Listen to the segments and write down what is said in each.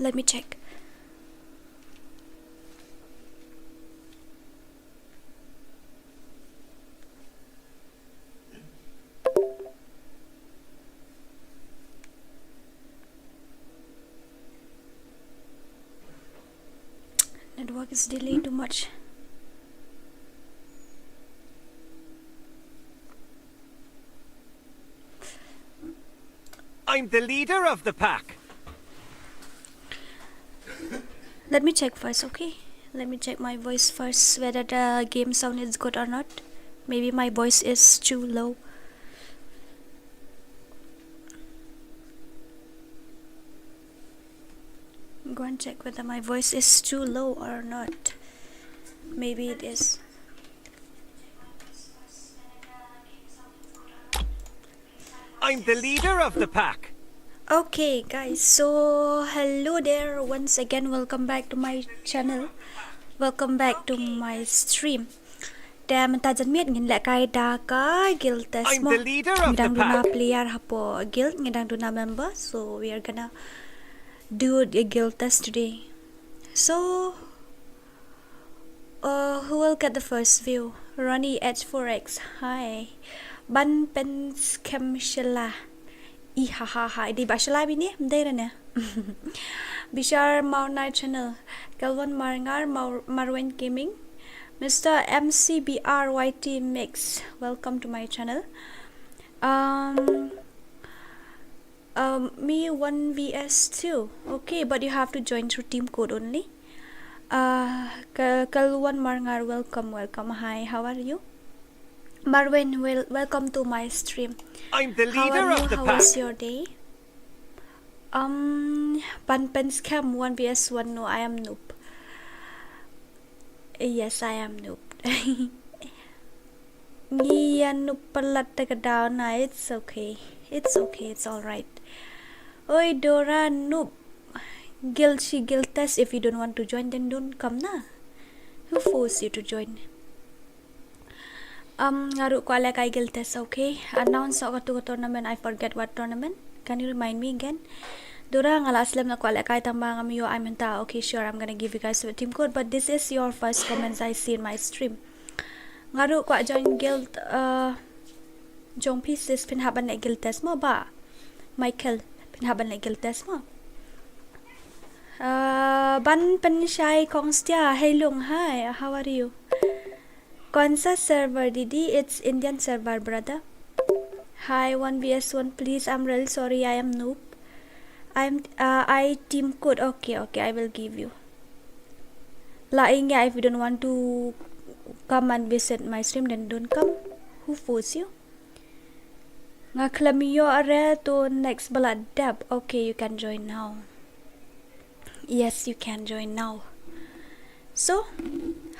Let me check. Network is delayed too much. I'm the leader of the pack. Let me check first, okay? Let me check my voice first, whether the game sound is good or not. Maybe my voice is too low. Go and check whether my voice is too low or not. Maybe it is. I'm the leader of the pack. Okay guys, so hello there once again, welcome back to my channel, welcome back to my stream. I'm the leader of the pack. Player hapo guild ngedang duna member, so we are gonna do a guild test today. So who will get the first view? Ronnie H4X, hi. Ban pens kemshela. Ihahaha, di bashala bini, mdera ne. Bishar Maunai channel, Galvan Marangar, Marwen Gaming, Mr. MCBRYT Mix, welcome to my channel. Me 1vs2, okay, but you have to join through team code only. Galvan Marangar, welcome, hi, how are you? Marwen, welcome to my stream. I'm the leader of the pack. How was your day? Panpens Cam 1vs1. No, I am noob. Yes, I am noob. Noob palat down. It's okay. It's okay. It's alright. Oi, Dora noob. Guild test. If you don't want to join, then don't come na. Who forced you to join? Ngaru ko ala kay guild test, okay? Announce ako to tournament. I forget what tournament. Can you remind me again? Dura ngala aslam na ko ala kay tambang amiyo I'm henta. Okay, sure, I'm gonna give you guys a team code, but this is your first comments I see in my stream. Ngaru ko join guild jong pieces pinhaban na guild test mo ba? Michael, pinhaban na guild test mo. Ban Panshai Kongstia, hey Lung, hi, how are you? Konsa server Didi? It's Indian server, brother. Hi, 1vs1, please. I'm really sorry, I am noob. I team code. Okay, I will give you. Lying, if you don't want to come and visit my stream, then don't come. Who forced you? Ngaklamiyo are to next balad dab. Okay, you can join now. Yes, you can join now. So,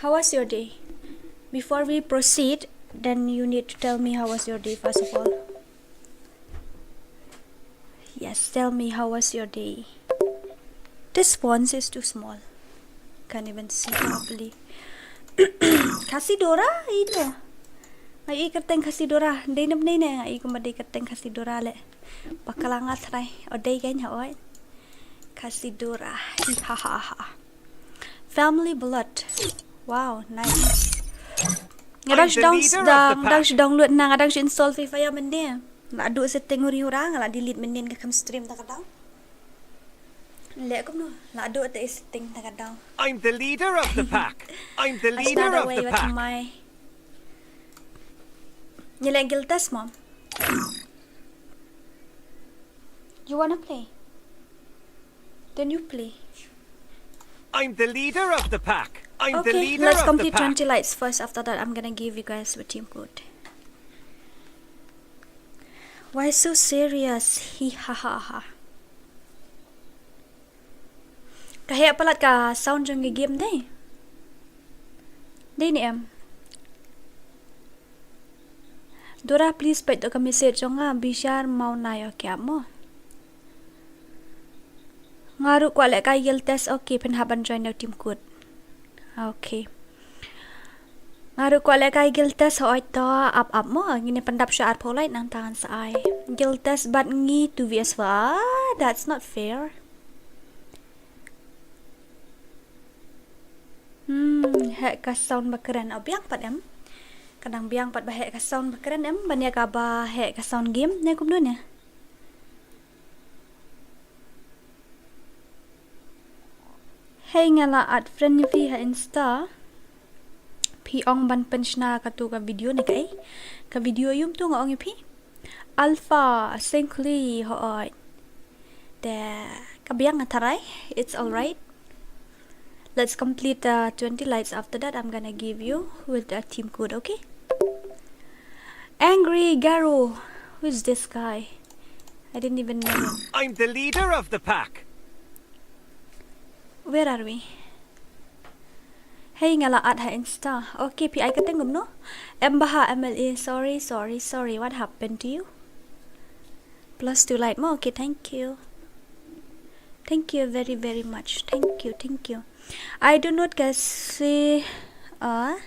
how was your day? Before we proceed, then you need to tell me how was your day first of all. Yes, tell me how was your day. This font is too small. Can't even see properly. Khasi Dora, ito. Ay ikateng Khasi Dora. Day na bnay na ay kumaday kateng Khasi Dora le. Pakalangat ray. O day kanya oy. Khasi Dora. Hihahaha. Family blood. Wow, nice. Ngadang download na ngadang install FreeFire mende. Ngaduk setting uri-ura ngala delete menden ke kam stream ta kadang. Lek kom no. Ngaduk te setting ta kadang. I'm the leader of the pack. I'm the leader of the pack. Nilai guild test mom. You wanna play? Then you play. I'm the leader of the pack. I'm the okay, leader let's of complete the pack. 20 lights first. After that, I'm gonna give you guys a team code. Why so serious? Hihahaha. Kahit palat ka sound yung game day. Day ni em. Dora, please pwede ka message nga bishar mau na yo kya mo. Ngaru ko ala kay guild test. Okay, pinhaban join your team code. Okay. Ngaru ko ala kay guild test ho ito up mo. Ngini pandap siya arpo light ng tangan sa ay. Guild test but ngi 2vs. That's not fair. hệ cả sound bakran ở biang pat em kadang biang pat ba hệ cả sound bakran em banya ka ba hệ cả sound game ne kum nè hey ngala at friend vi ha insta pi ong ban penchna ka tu ka video ne kai ka video yum tu ngong pi alpha simply ho de ka biang atharai it's all right. Let's complete 20 lights. After that, I'm gonna give you with a team code, okay? Angry Garo. Who is this guy? I didn't even know him. I'm the leader of the pack. Where are we? Hey, ngala at ha insta. Okay, pi ay katengum no? Embaha MLE. Sorry. What happened to you? +2 light mo. Okay, thank you. Thank you very, very much. Thank you. I do not Khasi. I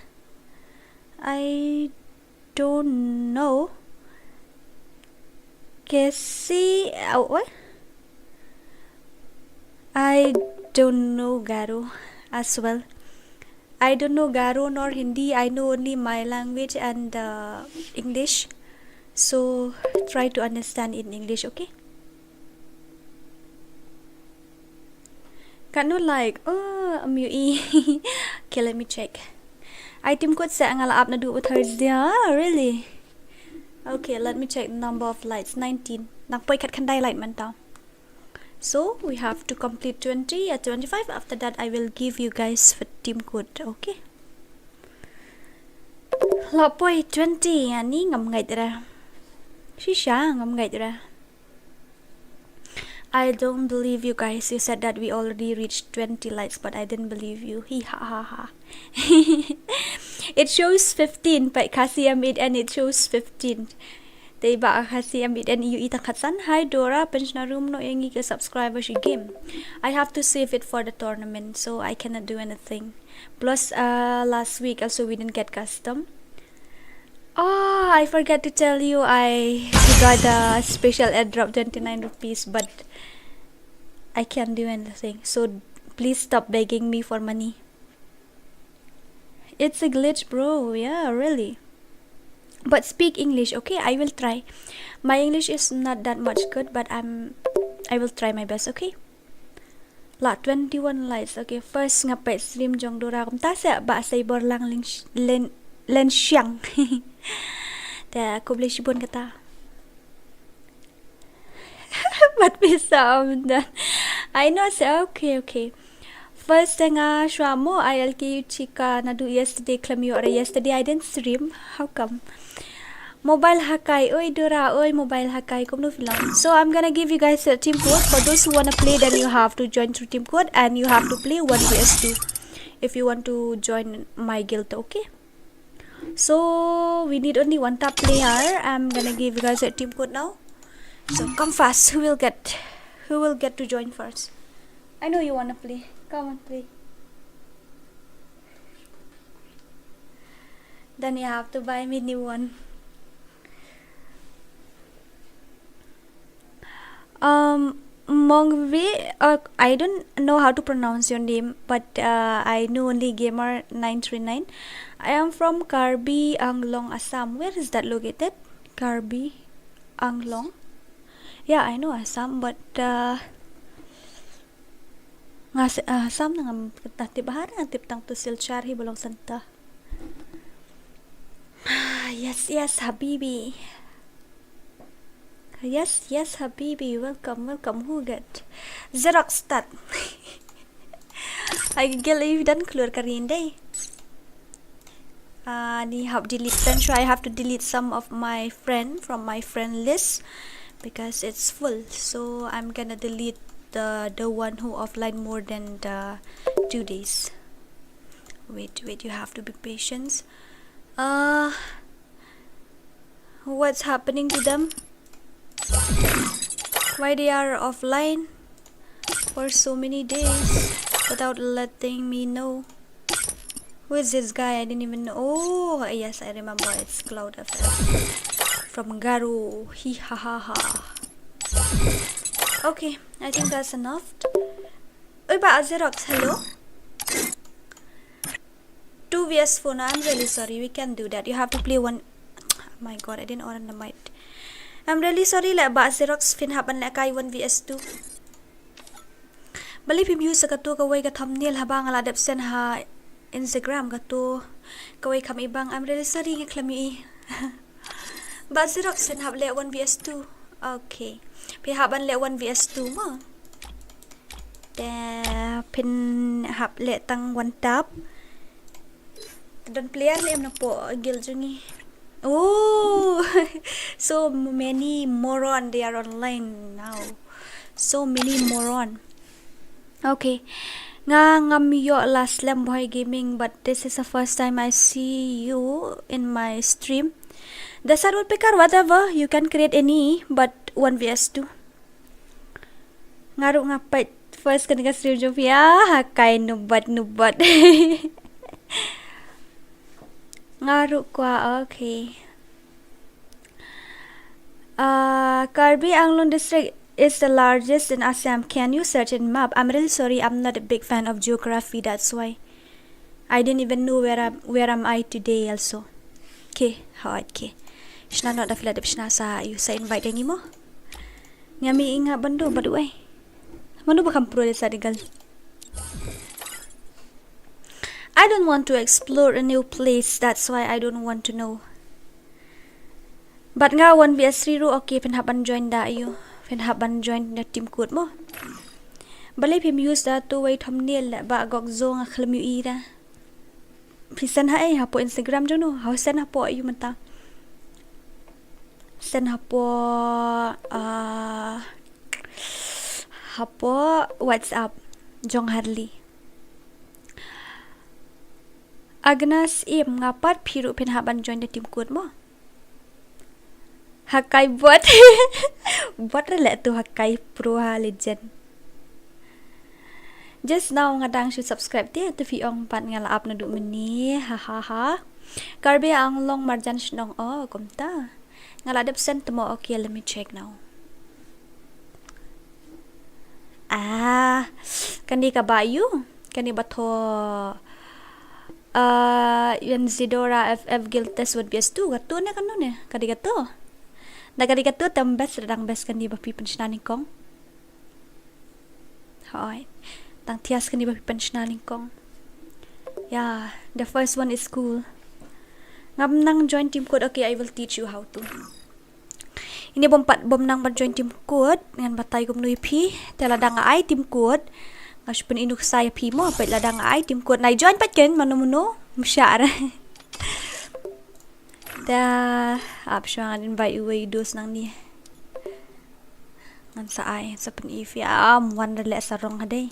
don't know. Khasi. What? I don't know Garo as well. I don't know Garo nor Hindi. I know only my language and English. So try to understand in English, okay? Kanu like MORON. Okay, let me check. Item code sa ngala up na do with hers there. Really? Okay, let me check the number of lights. 19. Nagpoy kat kanday light man tao. So we have to complete 20 at 25. After that, I will give you guys for team code. Okay? Lapoy 20. Ani ngam ngay tira. Shisha ngam ngay tira. I don't believe you guys. You said that we already reached 20 likes, but I didn't believe you. Ha. It shows 15, but Khasi made and it shows 15. They ba Khasi made and you itang katsan. Hi Dora, pension room no yengi ke subscriber shi game. I have to save it for the tournament, so I cannot do anything. Plus, last week also we didn't get custom. Oh, I forgot to tell you I got a special airdrop 29 rupees, but I can't do anything. So please stop begging me for money. It's a glitch, bro. Yeah, really. But speak English, okay? I will try. My English is not that much good, but I will try my best, okay? La 21 likes. Okay, first ngapay stream jong Dora kum ta sa ba cyber lang len siyang. Da kuble sibon kata. But bisa dan. I know say okay. First nga shwamo ILK chika na do yesterday claim you or yesterday I didn't stream. How come? Mobile hakai, oi Dora, oi mobile hakai kum no film. So I'm gonna give you guys a team code. For those who wanna play, then you have to join through team code and you have to play 1 vs 2 if you want to join my guild, okay? So we need only 1 top player. I'm gonna give you guys a team code now. So come fast. Who will get to join first? I know you wanna play. Come on, play. Then you have to buy me new one. Mᴏʀᴇ, I don't know how to pronounce your name, but I know only gamer 939. I am from Karbi Anglong, Assam. Where is that located? Karbi Anglong. Yeah, I know Assam, but Assam nang tibahara tip tang to silchar hi bolong santa. Yes, Habibi. Yes, Habibi. Welcome. Who get Xerox stat? I gilif dan keluar karin day. Ni have delete then, so I have to delete some of my friend from my friend list because it's full. So I'm gonna delete the one who offline more than 2 days. Wait, you have to be patient. What's happening to them? Why they are offline for so many days without letting me know? Who is this guy? I didn't even know. Oh yes, I remember. It's Cloud FM from Garo. Ha. Okay, I think that's enough. Oi ba Xerox, hello? 2 vs 4 now. I'm really sorry, we can't do that. You have to play one. Oh my god, I didn't on the mic. I'm really sorry like B쏘ᴏᴜᴜ fin haban like I 1 vs 2. Bali pim use ka to kaway ka thumbnail habang ala depsen ha Instagram ka to kaway kam ibang. I'm really sorry nga klami. B쏘ᴏᴜᴜ fin hab le 1 vs 2. Okay. Pi haban le 1 vs 2 mo. Pin hab le tang 1 tap. Don player le na po gil jungi. Oh, so many moron they are online now. So many moron. Okay. Nga miyo last slam boy gaming, but this is the first time I see you in my stream. Dasarul pikar whatever you can create any, but 1 vs 2. Ngaru ngapat first kan stream Jovia hakai nubat. Ngaru kwa okay. Karbi Anglong district is the largest in Assam. Can you search in map? I'm really sorry, I'm not a big fan of geography, that's why I didn't even know where am I today also. Okay, okay. Shna not the flat shna sa you sa invite any mo. Ngami inga bando baduay. Mano ba kam pro sa digal? I don't want to explore a new place, that's why I don't want to know. But nga 1 vs 3 ro okay pin haban join da you. Pin haban join the team code mo. Balay pim use da to way thumbnail ba Kဃ쏘 nga Kɣɪʟᴜᴜ. Pisan ha ha po Instagram jo no. How send ha po you mata. Send ha po WhatsApp jong harli. Agnes im ngapat piru pin haban join the team code mo. Hakai buat buat rela tu hakai pro ha legend. Just now ngadang should subscribe dia tu fiong pat ngala up na du meni ha. Karbi ang long marjan shnong oh komta. Ngala dep send mo okay, let me check now. Kani ka bayu? Kani bato yan Zidora FF guild test would be as 2 gato na kanon eh kadigato nagadigato tambes radang best kan di ba pipan sinaning kong hoy tang tias kan di ba pipan sinaning kong. Yeah, the first one is cool. Ngam nang join team code. Okay, I will teach you how to. Ini bom nang join team code ngan batay gum nui pi teladang ai team code. Ngasipun inuk saya pi mo pait ladang ai team code nai join pat ken mano musyara. Da option invite you dos nang ni. Ngan sa ai sa pen if ya wan le sarong haday.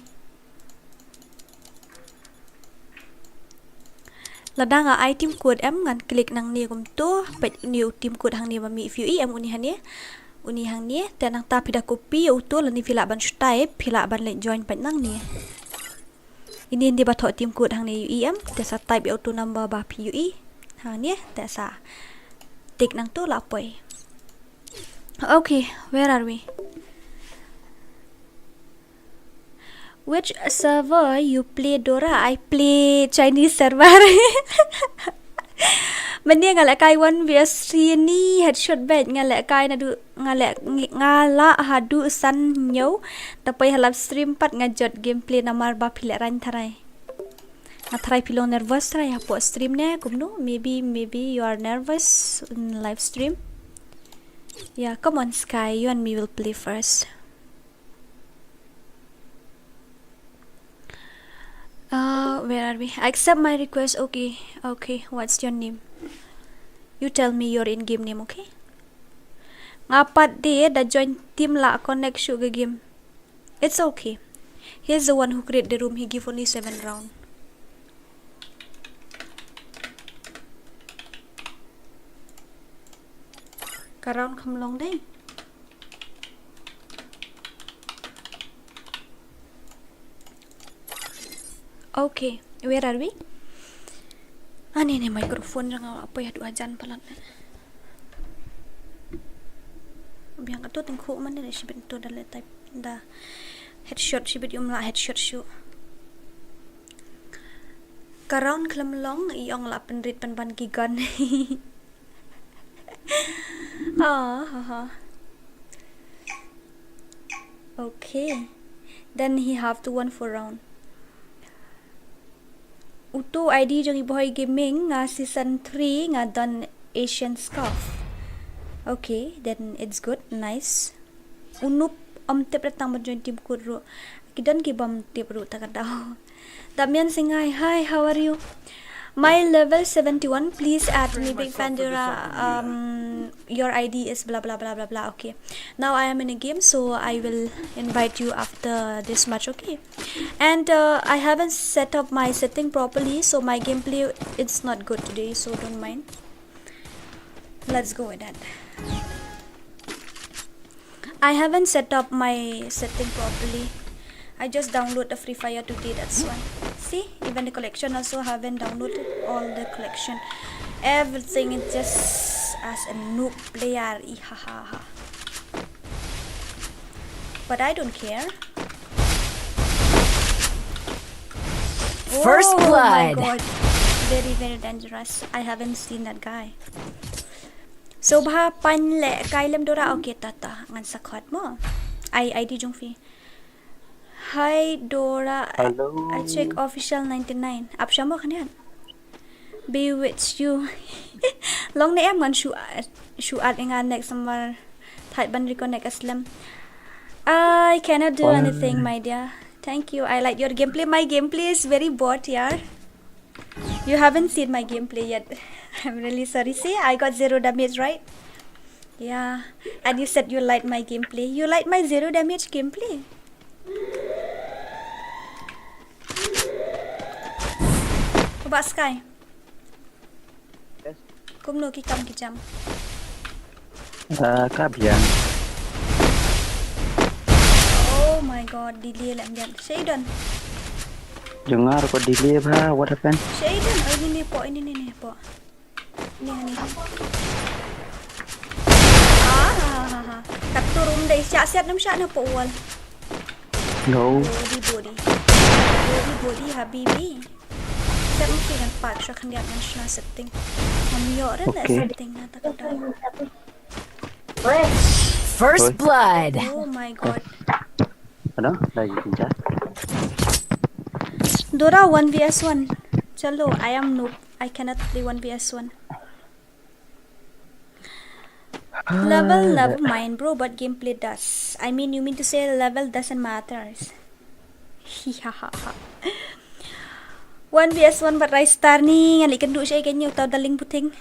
Ladang ai team code em ngan klik nang ni gum to pait new team code hang ni mami if you em unihan ni. Uni hang ni tenang ta pida copy auto lani fila ban type fila ban le join pat nang ni. Ini ndi ba tho team code hang ni UEM te sa type auto number ba PUE. Hang ni te sa tik nang to la poi. Okay, where are we? Which server you play Dora? I play Chinese server. Mani ngala kai 1 vs 3 ni headshot bet ngala kai na du ngala hadu san nyo tapai halap stream pat ngajot gameplay namar ba phile ran tharai tharai pilo nervous tharai hapo stream ne kumno maybe you are nervous in live stream. Yeah, come on Sky, you and me will play first. Where are we? Accept my request. Okay, what's your name? You tell me your in-game name, okay? Ngapat dia da join team la connect sugar game. It's okay. He's the one who create the room. He give only 7 round. Ka round come long day. Okay, where are we? Ani ni microphone jangan apa ya dua ajan pelan. Biang tu tengku mana ni sibit tu dah type dah headshot sibit la headshot shoot. Sekarang kelam long iong la penrit penban gigan. Haha. Okay. Then he have to 1 for round. Utu ID jong iboy gaming nga season 3 nga done Asian scarf. Okay, then it's good, nice. Unup tip ratang mo join team ko ro. Kidan kibam tip ro takadaw. Damian singay, hi, how are you? My level 71, please add me big fan Dora. Your ID is blah blah blah blah blah. Okay, now I am in a game, so I will invite you after this match. Okay, and I haven't set up my setting properly, so my gameplay it's not good today, so don't mind. Let's go with that. I haven't set up my setting properly. I just download the FreeFire today, that's why. See, even the collection also haven't downloaded all the collection. Everything is just as a noob player. Ihahaha. But I don't care. First blood. Oh my god. Very, very dangerous. I haven't seen that guy. 쏘ભાᴏᴜᴜ kailem Dora. Okay, tata. Ngan sakot mo. ID jong fi. Hi Dora. Hello. I check official 99. Up siya mo kanyan. Bewitch you. Long na em man shuat nga next summer. Tight ban reconnect aslam. I cannot do anything, my dear. Thank you. I like your gameplay. My gameplay is very bot, yeah. You haven't seen my gameplay yet. I'm really sorry. See, I got 0 damage, right? Yeah. And you said you like my gameplay. You like my 0 damage gameplay. About Sky. Yes. Kumno kicam. Kabian. Oh my god, delay lang yan. Shayden. Dengar kok delay ba? What happened? Shayden, ini po. Ini po. Ini. Katurum day siya nam siya na po wal. No. Body habibi. Set mo siya ng park siya kandiyan siya setting. Mamiyo rin na setting na takadaw. First blood. Oh my god. Ano? Lagi pinja. Dora 1vs1. Chalo, I am noob. I cannot play 1vs1. Level never mind, bro, but gameplay does. I mean, you mean to say level doesn't matter. 1vs1 but rice star ni ngali kan du siya ganyo tao daling puting.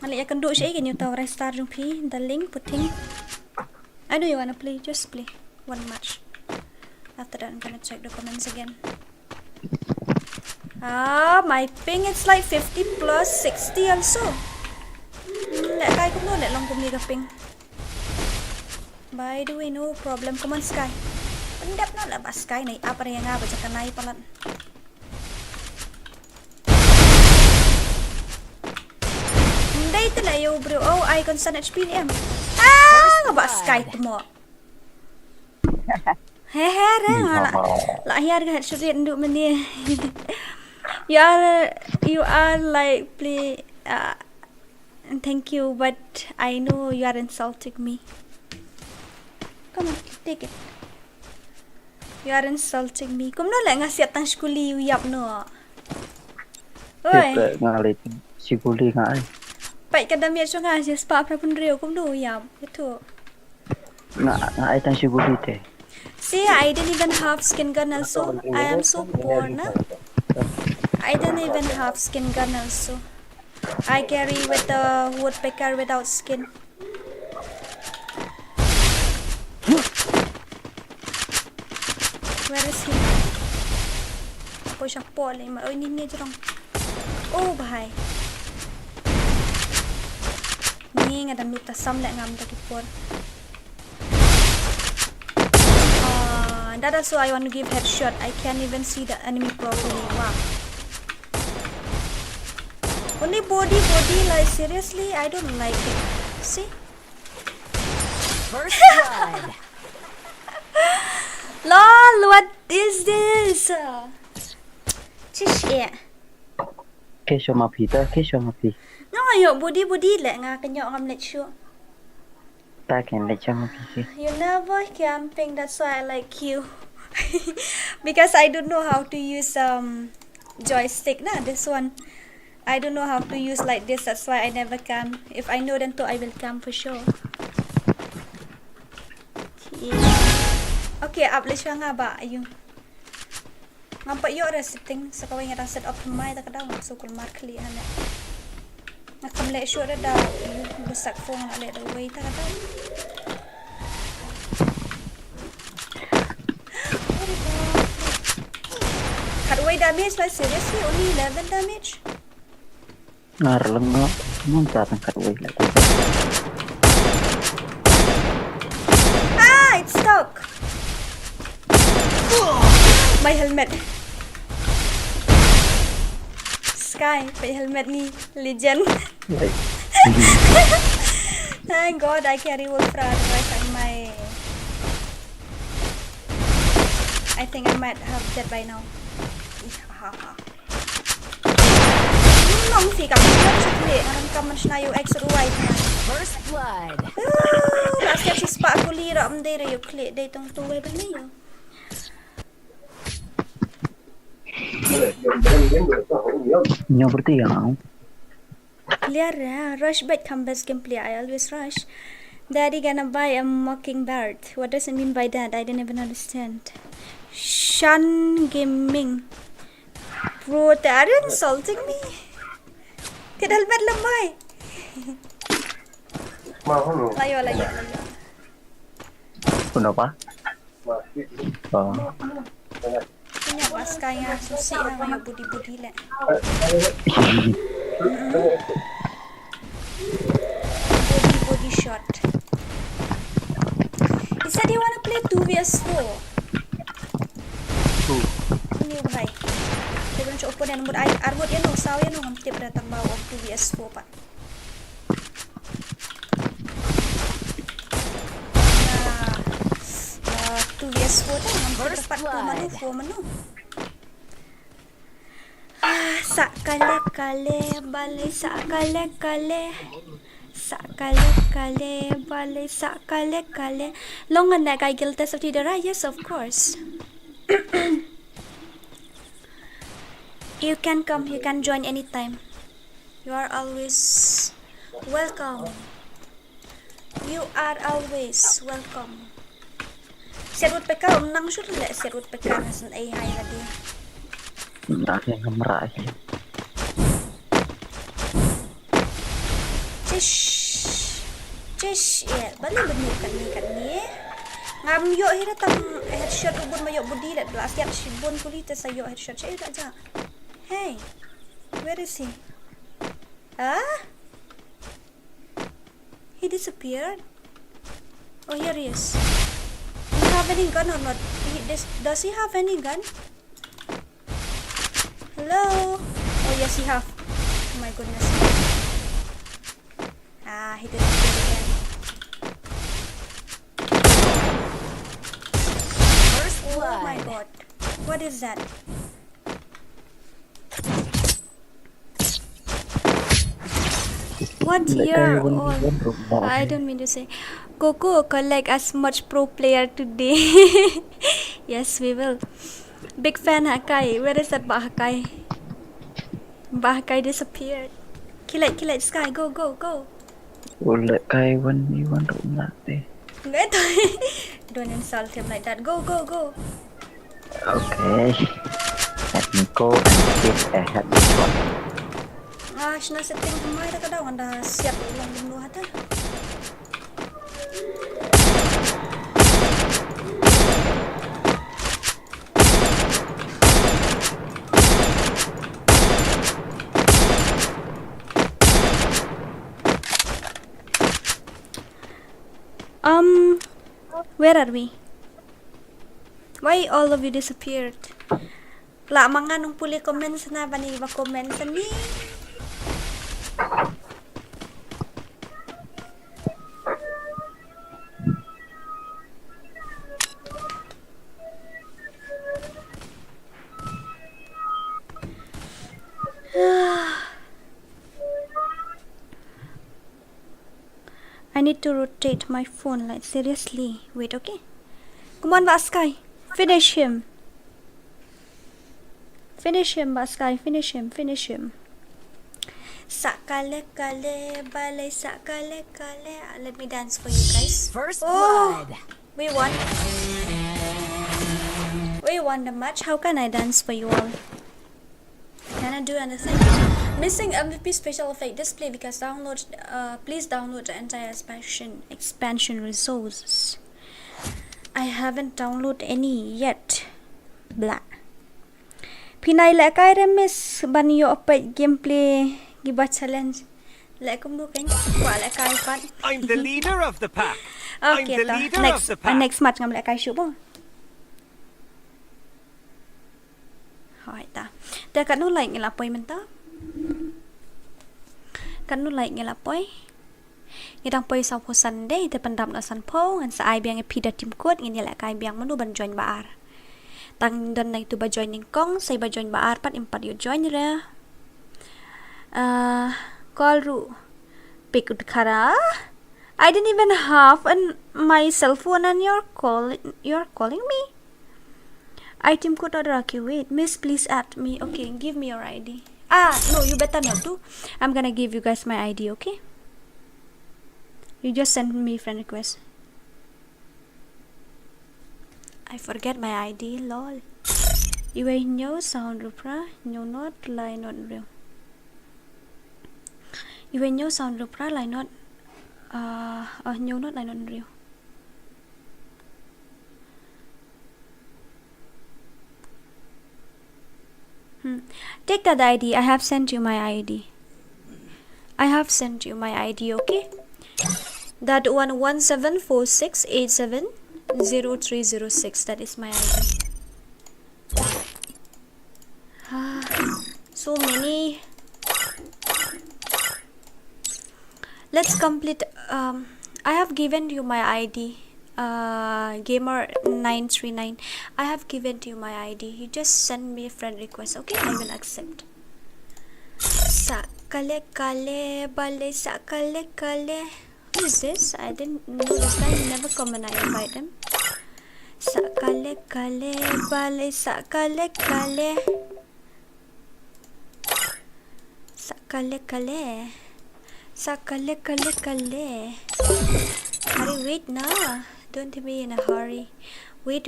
Ngali kan du siya ganyo tao rice star jung pi daling puting. I know you wanna play, just play one match. After that I'm gonna check the comments again. My ping it's like 50 plus 60 also. Let kai cũng let long cũng đi gặp ping. By the way, no problem. Come on, Sky. Pendap na lah Sky ni. Apa yang nga baca kanai palan. Hindi ito na yo bro. Oh, I constant HP ni em. Ba Sky tu mo. Hehe, lah hiar ka headshot nduk meni. You are like play. Thank you, but I know you are insulting me. Come on, take it. You are insulting me. Kung no lang nga siya tang skuli uyap no. Oi. Ngalit siguli nga ay. Pai ka dami so nga siya spa pra pun reo kung no uyap. Ito. Nga ay tang siguli te. See, I didn't even have skin gun also. I am so poor na. I didn't even have skin gun also. I carry with the woodpecker without skin. Where is he? Apo siya po alay ma. Oy, ninja jurong. Oh, bahay. Ni nga dan luta samle ngam ta kipor. And that also I want to give headshot. I can't even see the enemy properly. Wow. Only body, like seriously, I don't like it. See? First blood. LOL, what is this? Cish ya. Kesho mapi ta kesho mapi. No ayo budi le nga kanyo ngam let show. Ta ken le chama pi. You never camping, that's why I like you. Because I don't know how to use joystick na this one. I don't know how to use like this, that's why I never camp. If I know then to I will camp for sure. Yeah. Okay, upload siya nga ba ayun. Ngampak yo ada setting sa kawin nga set up mai ta kadaw so kul markli hana. Nakamle show ada da busak phone na le da way ta kadaw. Cut away damage like seriously only 11 damage. Ngar lengo mun ta tang kat wei la. Ah, it's stuck. My helmet. Sky, my helmet ni legend. Thank God I carry Wolfra, otherwise I think I might have that by now. Nong si kami sa kli, ang kaman na yung extra white na. First blood. Last year si spa ako lira am day yung kli, day tong tuwe ba niyo? Nyo berarti ya. Clear rush back comeback gameplay. I always rush. Daddy gonna buy a mockingbird. What does it mean by that? I didn't even understand. Shun gaming. Bro, are you insulting me? Get helmet lamay. Layo. Kenapa? Oh. Punya pas kaya susi na may budi le. Body shot. He said he wanna play 2vs4. Ini bhai. Dia belum coba dan mood arbot ya no saw ya no hampir datang bawa 2vs4 pak. 2vs4 tu hampir dapat 4 menu. Sakale balik sakale balik sakale. Longan na kay guild test of Tidara? Yes, of course. You can come, you can join anytime. You are always welcome. You are always welcome. Serut PK nang shoot le serut PK nasan ay hay lagi. Nak yang ngemerak. Cish ya, balik benuk kan ni. Ngam yo hira tam headshot ubun mayo budi le belas siap sibun kulita sayo headshot saya tak ja. Hey, where is he? He disappeared. Oh, here he is. Do you have any gun or not? Does he have any gun? Hello? Oh, yes, he have. Oh my goodness. He disappeared again. First blood. Oh my god. What is that? What year? Oh, I don't mean to say. Coco collect as much pro player today. Yes, we will. Big fan Hakai. Where is that Bahakai? Bahakai disappeared. Kill it, Sky. Go. Ulit kay one room natin. Don't insult him like that. Go. Okay. Let me go and get a headshot. Shna setting kamay na kadaw. Anda siap ulang dulu hata. Where are we? Why all of you disappeared? La mga nung puli comments na ba ni ba comments ni? need to rotate my phone, like seriously. Wait, okay? Come on, Vaskai. Finish him. Finish him, Vaskai. Finish him. Finish him. SSʌᴏᴜᴜᴜ balay țʌʌᴏᴜᴜᴜ. Let me dance for you guys. First Oh, blood. we won. We won the match. How can I dance for you all? Can I do anything? Missing MVP special effect display because download. Please download the entire expansion resources. I haven't downloaded any yet. Blah. Pinay la kay remis banyo opet gameplay giba challenge. La kum du ken wala kay pat. I'm the leader of the pack. Okay, I'm the leader of the pack. next match ngam la kay shu bo. Hỏi ta. Ta kan nu like ngila poi men ta. Kan nu like ngila poi. Ngidang poi sau po Sunday te pandam na san po ngan sa ai biang epida tim kod ngin la kay biang manu ban join baar. Tang don na itu ba joining kong say ba join baar pat impat yo join ra. Call ru pick ut khara. I didn't even have my cell phone and you're calling me. Item code order okay, wait, miss, please add me. Okay, give me your ID. No, you better not do. I'm gonna give you guys my ID, okay? You just send me friend request. I forget my ID, lol. You ain't no sound rupra, no not line not real. You ain't no sound rupra, line not no not line not real. Take that ID. I have sent you my ID. I have sent you my ID, okay? That 11746870306. That is my ID. So many. Let's complete. I have given you my ID. Gamer939. I have given you my ID. You just send me a friend request, okay? I will accept. Țʌʌᴜᴜᴜ balay țʌʌᴜᴜᴜ. Who is this? I didn't know this guy. He never come when I invite him. Țʌʌᴜᴜᴜ balay țʌʌᴜᴜᴜᴜ. Țʌʌᴜᴜᴜᴜ. Țʌʌᴜᴜᴜᴜ. Hurry, wait now. Don't be in a hurry. Wait.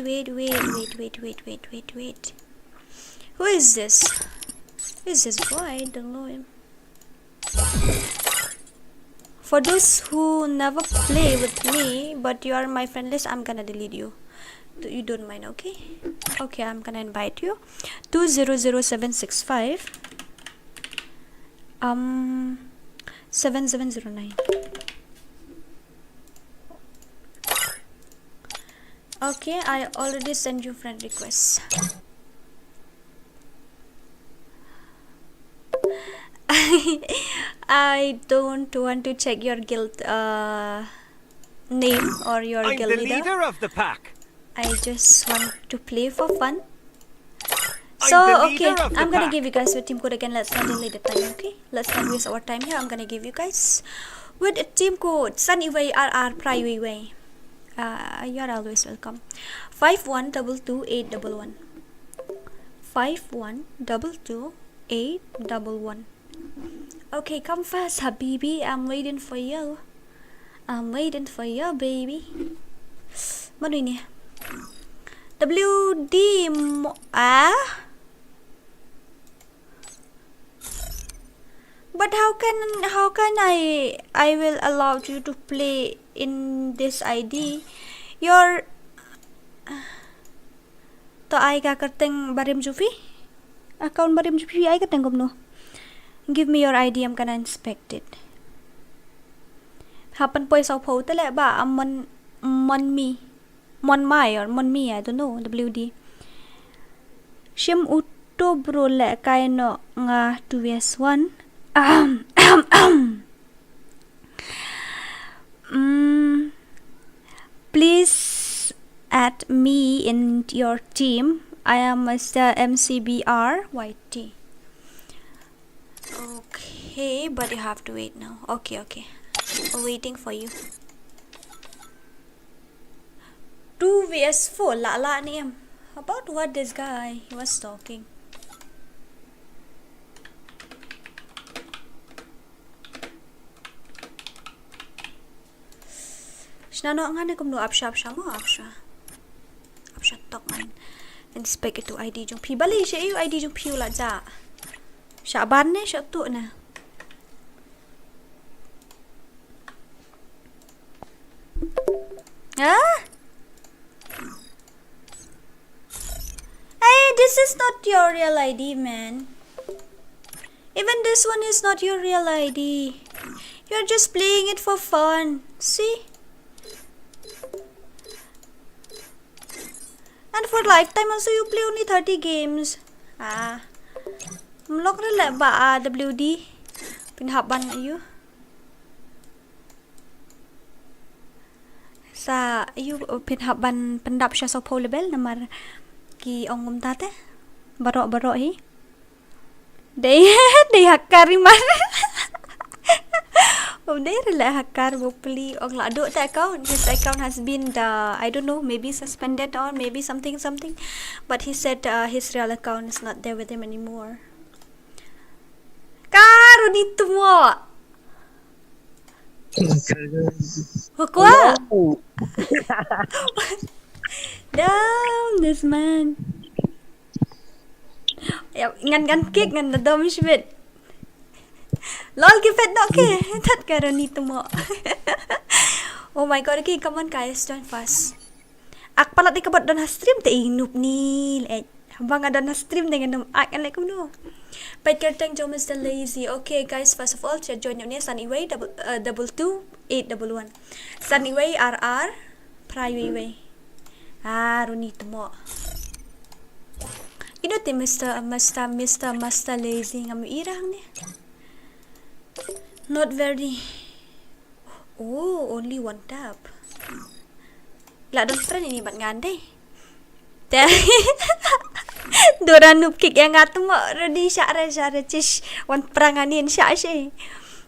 Who is this? Who is this boy? I don't know him. For those who never play with me, but you are my friend list, I'm gonna delete you. You don't mind, okay? Okay, I'm gonna invite you. 200765 7709. Okay, I already sent you friend requests. I don't want to check your guild name or your I'm guild the leader. leader of the pack. I just want to play for fun. I'm So the okay, leader of the I'm gonna pack. give you guys your team code again. Let's not delay the time, okay? Let's not waste our time here. I'm gonna give you guys with a team code Sunny RR Private Way. You are always welcome. 51228811. 51228811. Okay, come fast, Habibi. I'm waiting for you. I'm waiting for you, baby. Ano ini? WD But how can I will allow you to play in this ID? Your to ai ka karteng barim jufi? Account barim jufi ai karteng gumno. Give me your ID, I'm gonna inspect it. Happen poi Սաուփᴜᴜ tale ba Mᴏᴜᴜ, I don't know. WD. Shim uto bro le kaino nga 2s1. Please add me in your team. I am Mr. MCBR YT. Okay, but you have to wait now. Okay. I'm waiting for you. 2 vs 4 lạ ni em. About what this guy he was talking. Nano nga na kum no apsha mo apsha tok man inspect itu ID jong pi bali siya yung ID jong pi la ja siya ban ne siya tu na hey, this is not your real ID, man. Even this one is not your real ID. You're just playing it for fun. See? And for lifetime also you play only 30 games. Mlok na la ba WD? Pinhaban you. Sa you pinhaban pendap siya sa po level namar ki ongum tate. Baro hi. They hakkari man. They rela hakkar bopli ong la do ta account. His account has been I don't know, maybe suspended or maybe something. But he said his real account is not there with him anymore. Karo dito mo. Hukwa. Damn this man. Ngan kick ngan the dumb shit. Lol gifet no ke that karo nito mo. Oh my god, okay, come on guys, join fast. Ak pala di kabot don ha stream te inup ni habang ada na stream dengan ak an like no. But kerteng jom is the lazy. Okay guys, first of all join ni Sunnyway 22811. Sunnyway RR private way. Runito mo. Ino ti Mr. Lazy nga muirang ni. Not very. Oh, only one tap. La don friend ini bat ngandai. Dora noob kick yang ngatu mo ready syara cish wan peranganin sya.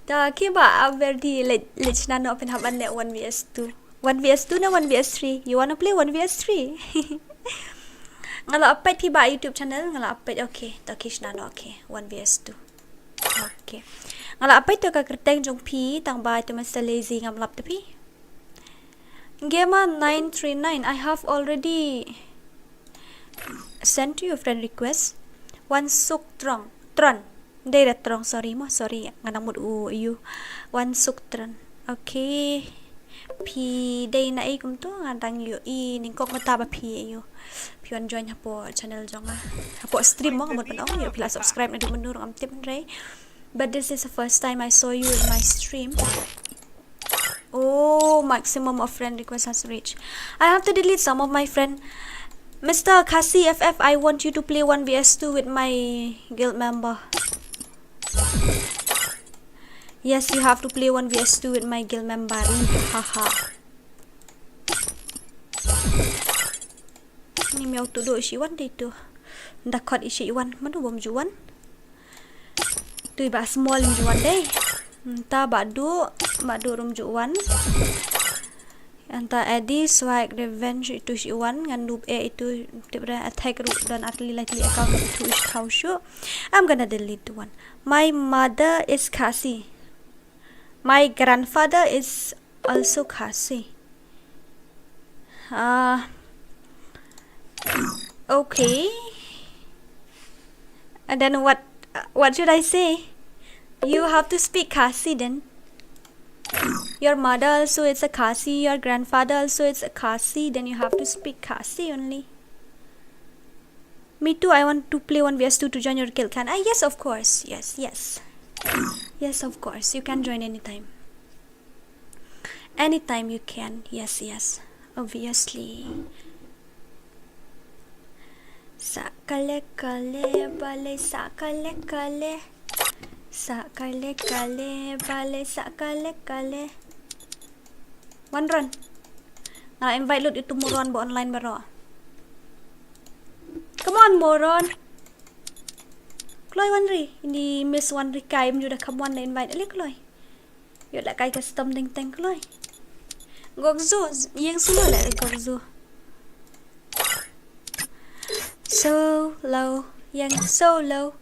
Ta kiba verdi let's na no open haban le 1vs2. 1vs2 na 1vs3. You wanna play 1vs3? Ngala update tiba YouTube channel ngala update okay. Ta kish na no okay. 1vs2. Okay. Ngala update to ka kerteng jong pi tang ba to Mr. Lazy ngam lap tepi. Game 939 I have already sent to you friend request. One suk tron. Đây là tron, sorry nganang mud you. One suk tron. Okay. Pi day na kum to ngadang you ning kok mata ba pi you. Pi wan join hapo channel jong hapo stream mo ngamot panong you pila subscribe na dumunur am tip ray. But this is the first time I saw you in my stream. Oh, maximum of friend requests has reached. I have to delete some of my friend. Mr. Khasi FF, I want you to play 1vs2 with my guild member. Yes, you have to play 1vs2 with my guild member. Haha. Ni mèo tụ đội chị Wan đây tu. Đặc khodị chị Wan, mất đồ bom juan. Tui ba small juan đây. Ta badu rum juan. Anta Eddie swag revenge itu si Wan ngan noob itu tiba attack root dan atli likely account itu is how sure. I'm gonna delete the one. My mother is Khasi. My grandfather is also Khasi. Okay. And then what should I say? You have to speak Khasi then. Your mother also is a Khasi, your grandfather also is a Khasi, then you have to speak Khasi only. Me too, I want to play 1vs2 to join your kill clan. Yes, of course. Yes. Yes, of course. You can join anytime. Anytime you can. Yes. Obviously. Sakale kale bale sakale kale. Sakale kale bale sakale kale. One run. Nah, invite load itu MORON ba online baro. Come on MORON. Kloy one ri. Ini miss one ri kai mu dah come one na invite ali kloy. Yo dah kai custom ting kloy. Kɣzo, yang sulu lah Kɣzo. so low, yang so low,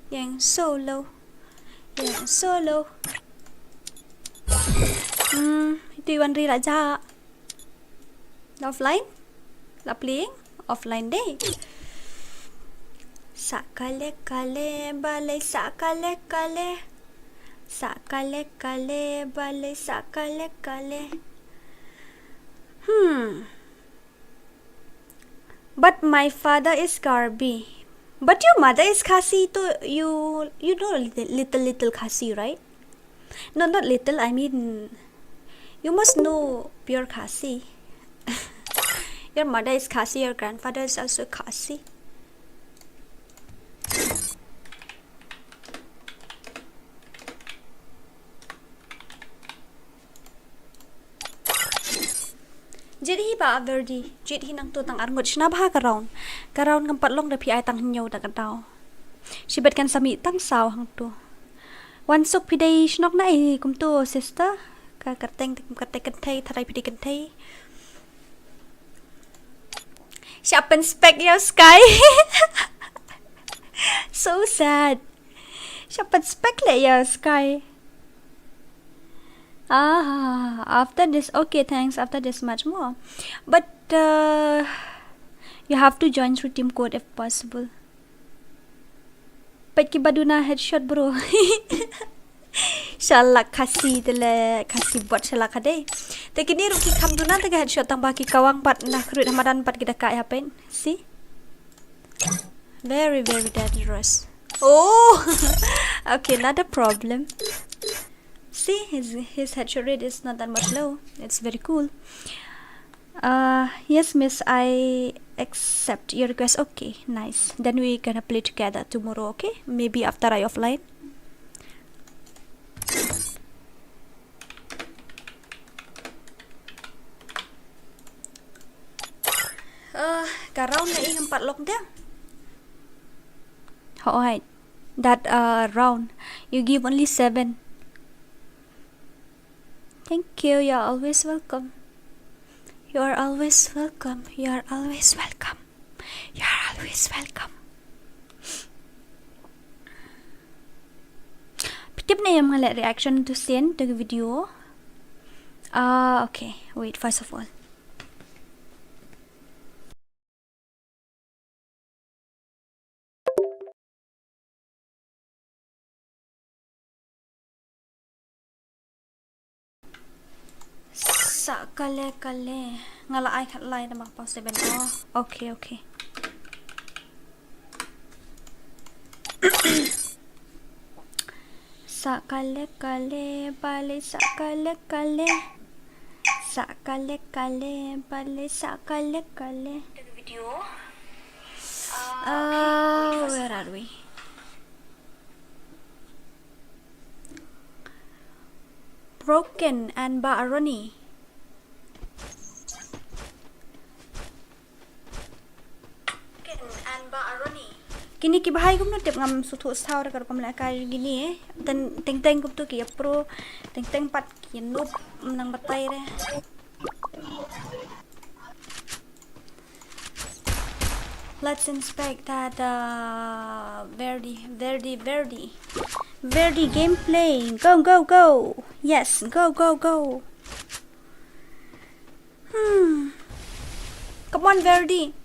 yang so low, yang so low. Itu Iwan Ri Raja. Offline? La playing? Offline day. Sakale kale bale sakale kale. Sakale kale bale sakale kale. But my father is Garbi. But your mother is Khasi. To you know little Khasi, right? No, not little. I mean, you must know pure Khasi. Your mother is Khasi. Your grandfather is also Khasi. Jadi ba verdi jadi nang tu tang arngot shna bha karaun ngam patlong da pi ai tang nyau da katau shibet kan sami tang saw hang tu wan suk pi dei shnok na ai kum tu sister ka kateng ka te kan thai thai pi kan thai sharpen spec your sky. So sad. Sharpen spec your sky. After this, okay, thanks. After this, much more. But you have to join through team code if possible. But ki baduna headshot, bro. Shalak Khasi dele Khasi bot shalak ade. Te kini ruki kam duna te headshot tang baki kawang pat nak rut Ramadan pat kita kai happen. See? Very dangerous. Oh, okay, not a problem. See, his headshot rate is not that much low. It's very cool. Yes, miss, I accept your request. Okay, nice. Then we gonna play together tomorrow, okay? Maybe after I offline. Round na ang patlok dia. Alright, that round you give only 7. Thank you. You're always welcome. You are always welcome. You are always welcome. You are always welcome. Pitip na yung mga reaction to send the video. Okay. Wait, first of all. Kale ngala ai khat lai na mak pa 7. Okay. Sakale bale sakale bale sakale video. Where are we? Broken and Baroni. Kini ki bahay kum no tip ngam sutu saw ra kom la kay gini dan teng kum tu ki pro teng pat ki nup nang batay re. Let's inspect that Verdi gameplay. Go. Yes, go. Come on, Verdi.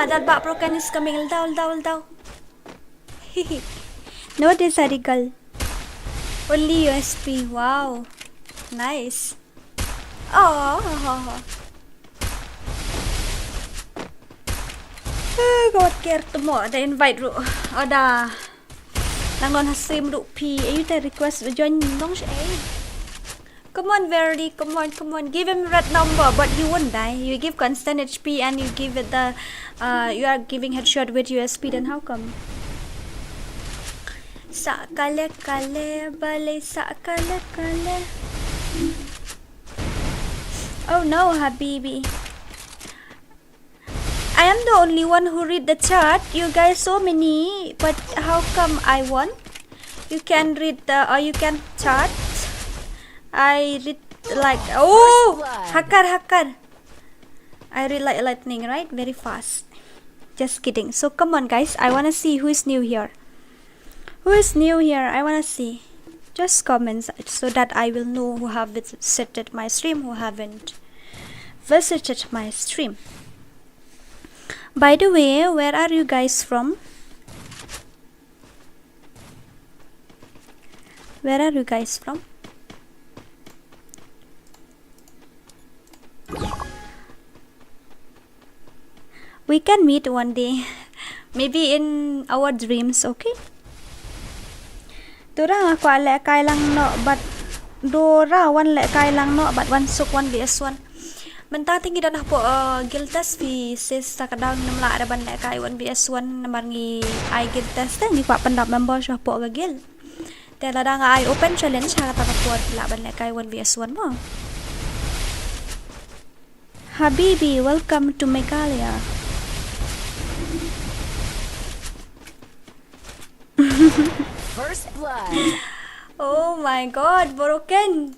That bot broken is coming. Down. No, this is girl. Only USP. Wow, nice. God care to more. The invite ru. Oda. Nang non hasim ru P. You the request join nong siya. Come on, Verdi. Come on. Give him red number, but he won't die. You give constant HP and you give it the you are giving headshot with USP. Then how come? Sakale bale sakale. Oh no, Habibi. I am the only one who read the chat. You guys so many, but how come I won? You can read you can chat. I read like hacker. I read like lightning, right? Very fast. Just kidding. So come on guys, I wanna see who is new here. Who is new here? I wanna see. Just comments so that I will know who have visited my stream, who haven't visited my stream. By the way, where are you guys from? Where are you guys from? We can meet one day. Maybe in our dreams, okay? Dora kwa le kai lang no, but Dora one le kai lang no, but one suk one vs one. Mentang tinggi dan po guild test vi sis sakadang namla ada ban le kai one vs one namangi I guild test ni kwa pendap member sya po ga guild. Te ladang I open challenge ha kata po la ban le kai one vs one mo. Habibi, welcome to Mᴏʀᴇ. First blood. Oh my god, broken.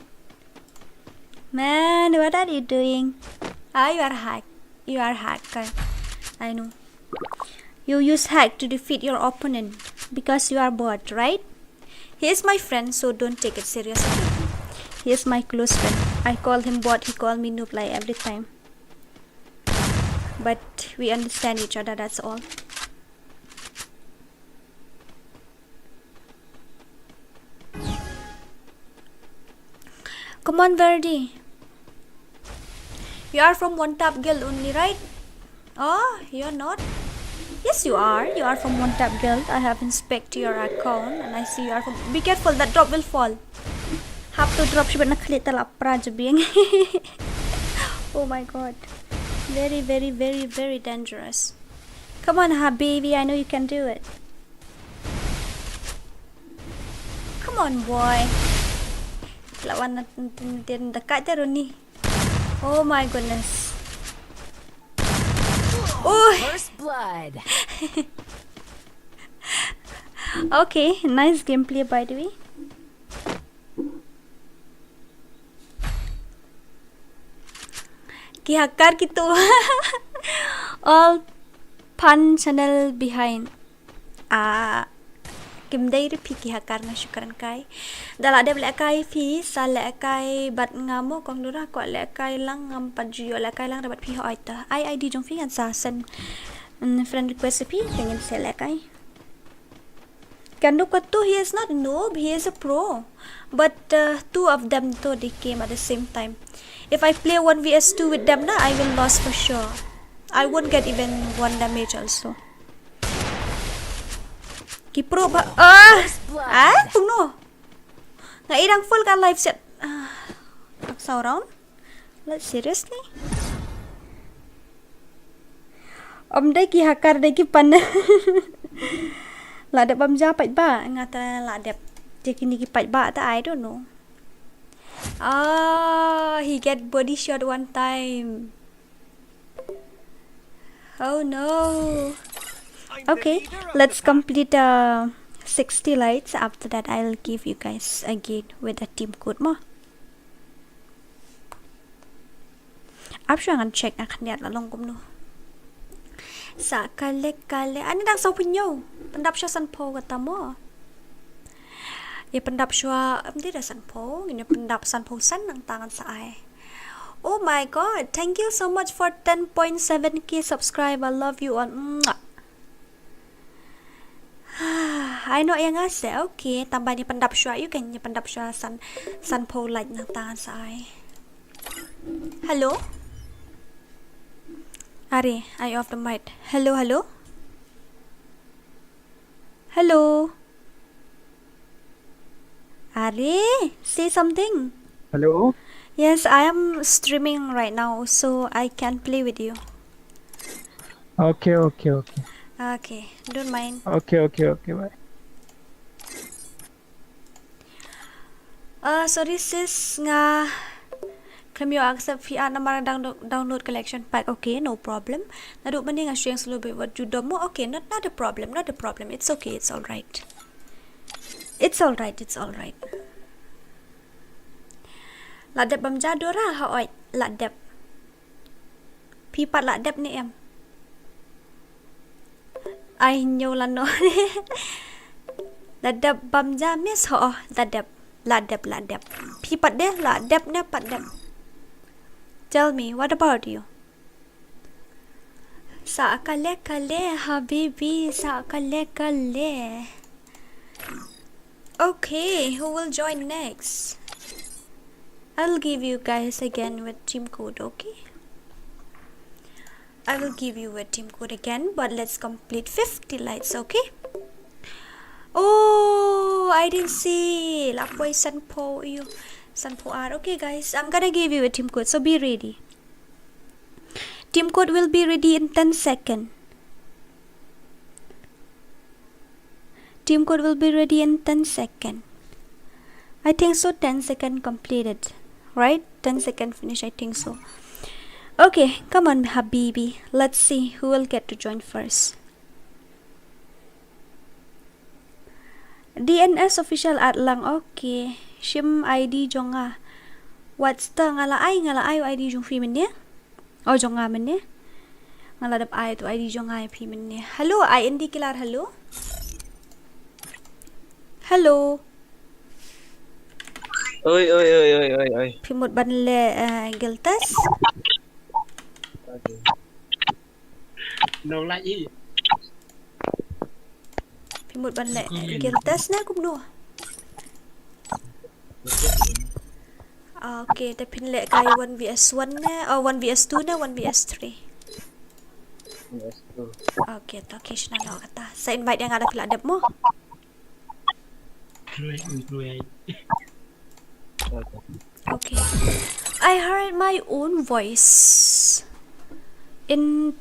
Man, what are you doing? Ah, you are hack. You are hacker. I know. You use hack to defeat your opponent because you are bot, right? He is my friend, so don't take it seriously. He is my close friend. I call him bot, he call me noob like every time. But we understand each other, that's all. Come on, Verdi. You are from one tap guild only, right? Oh, you're not? Yes, you are. You are from one tap guild. I have inspected your account and I see you are from... Be careful, that drop will fall. Have to drop siya nakalita la prajabing. Oh my god. Very, very, very, very dangerous. Come on, Habibi. I know you can do it. Come on, boy. Lawan natin dekat je ni. Oh my goodness. Oh. First blood. Okay, nice gameplay by the way. Kihakar gitu. All fun channel behind. Kim day pi kihakar na syukaran kai. Dala ada lek kai fi salek kai bat ngamo kong dura ko lek kai lang ngam pajuyo lek kai lang dapat pi ho aita. Ai ID jong fi kan sa send friend request pi pengen selek kai. Kando katu he is not a noob, he is a pro. But two of them though they came at the same time. If I play 1vs2 with them na, I will lose for sure. I won't get even 1 damage also. Kipro ba? Tunggu. Nggak irang full kan live set. Paksa round? Like seriously? Om day ki hakar day ki pan. La dep bam japat ba? Ngata la dep. Jadi ni ki pat ba ta I don't know. He get body shot one time. Oh no. Okay, let's complete 60 lights. After that, I'll give you guys again with a team code mo. I'm sure I'm check akan lihat lalong kumno. Sa kale. Ano dang ﷺ? Pendap siya sanpo kata mo. Ya pendap siya, hindi na sanpo. Ini pendap sanpo san ng tangan sa ay. Oh my god, thank you so much for 10.7k subscribe. I love you all. I know yang ase. Okay, tambah ni pendap siya. You can ni pendap siya sanpo light ng tangan sa ay. Hello? Are, I off the mic. Hello. Hello. Are, say something. Hello? Yes, I am streaming right now, so I can play with you. Okay. Okay, don't mind. Okay, bye. Sorry sis, nga claim you accept VR na marang download collection pack. Okay, no problem. Nadu man nga strength slow bit what you do mo. Okay, not a problem. It's okay, it's all right. It's all right. Ladep bam jadora ha oi ladep. Phi pat lạ đẹp nè em. Ai nhiều là nó. Lạ đẹp bầm ra miss họ. Lạ đẹp. Phi pat đế lạ đẹp nè pat đẹp. Tell me, what about you? Sağ habibi, sağ kale. Okay, who will join next? I'll give you guys again with team code, okay? I will give you a team code again, but let's complete 50 lights, okay? Oh, I didn't see. Lapoy Sanpo you. Sanpo R. Okay, guys, I'm gonna give you a team code, so be ready. Team code will be ready in 10 seconds. Team code will be ready in 10 seconds. I think so. 10 seconds completed, right? 10 seconds finish. I think so. Okay, come on, Habibi. Let's see who will get to join first. DNS official at lang. Okay. Shim ID jonga. What's the ngala ay ID jong fi min oh jonga min ngala dap ay to ID jonga fi min hello IND kilar hello. Hello. Oi. Phi một ban le Giltas. No lại gì? Phi một ban le Giltas na cũng no. Okay, the pin le kay 1vs1 na or 1vs2 na 1vs3. Okay, to kish na lo kata. Sa invite yang ada pila dep mo. Okay. I heard my own voice in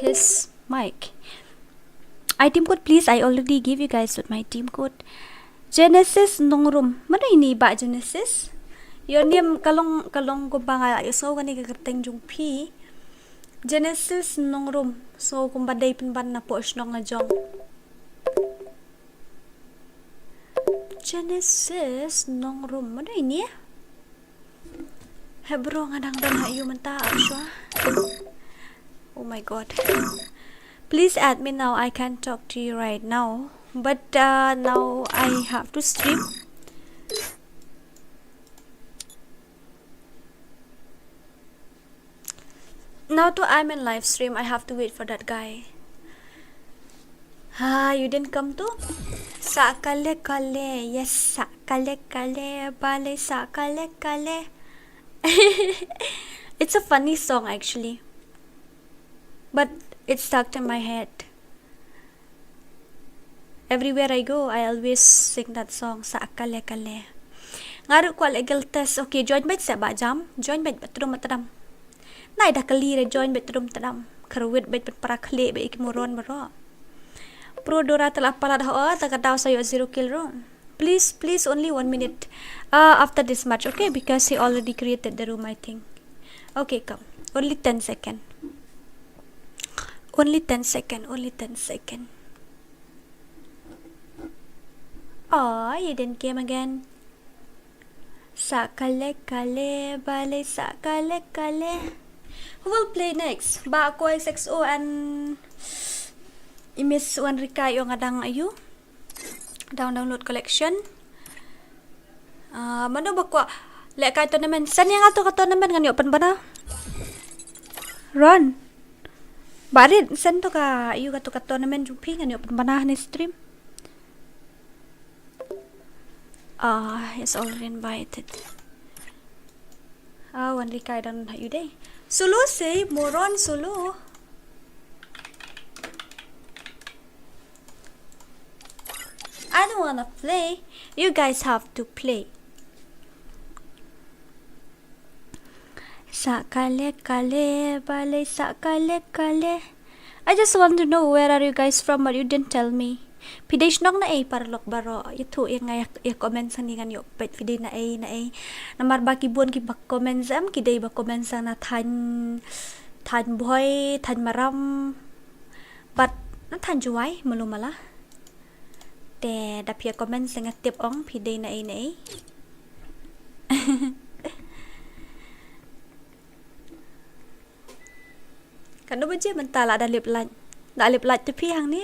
his mic. I team code please. I already give you guys with my team code. Genesis nongrum. Mana ini ba Genesis? Your name kalong ko ba nga so gani kagateng jung P. Genesis nongrum. So kung baday pinban na po nong na jong. Genesis nongrum. Mana ini? Hebro nga dang dan hayo manta aswa. Oh my god. Please add me now. I can't talk to you right now. But now I have to stream. Now to I'm in live stream. I have to wait for that guy. You didn't come to? Sakale kale. Yes, sakale kale. Bale sakale kale. It's a funny song actually. But it's stuck in my head. Everywhere I go, I always sing that song. Sakale kale. Ngaru ko legal test. Okay, join bait sa ba jam? Join bait batrum matram. Nai dah kali re join betrum tadam kerwit bet para kle be moron baro pro dora telah pala dah tak tahu saya 0 kill room. Please only 1 minute after this match, okay, because he already created the room I think. Okay, come, only 10 second. Oh, you didn't came again. Sakale kale bale sakale kale. Who will play next? Ba ako XXO and Mᴏᴜᴜᴜ yung adang ayu. Download collection. Mano ba ko? Lek kay tournament. San yang ato ka tournament ngani open ba na? Run. Barit san to ka ayu ka to ka tournament yung ping ngani open ba na ni stream? He's already invited. One Rikay dan ayu day. Solo say moron solo. I don't wanna play. You guys have to play. Sakale kale bale sakale kale. I just want to know where are you guys from, but you didn't tell me. Piday nong na parlok baro itu yang ngay comment sang ningan yo pet piday na namar baki buon ki bak comment sam kiday bak comment sang na tan boy tan maram but na tan juai malumala te dapia comment sang tip ong piday na Kan no baje mentah lah ada lip light. Da lip light tu pi hang ni.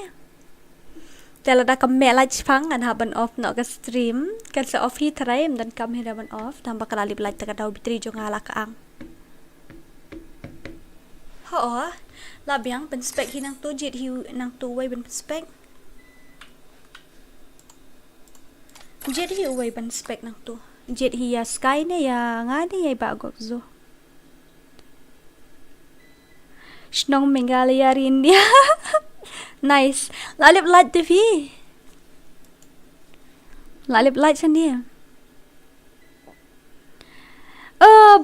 Kalau dah kami light phang an haben off nak ke stream, kan se off hi trai dan kami haben off, tambah kala lip light tak ada bitri jo ngala ka ang. Ho, la biang pen spek hi nang tu jet hi nang tu wei ben spek. Jet hi wei ben spek nang tu. Jet hi ya sky ne ya ngani ya bagokzo. Shnong Mᴏʀᴇ India. Nice. Lalip light TV. Lalip light sini.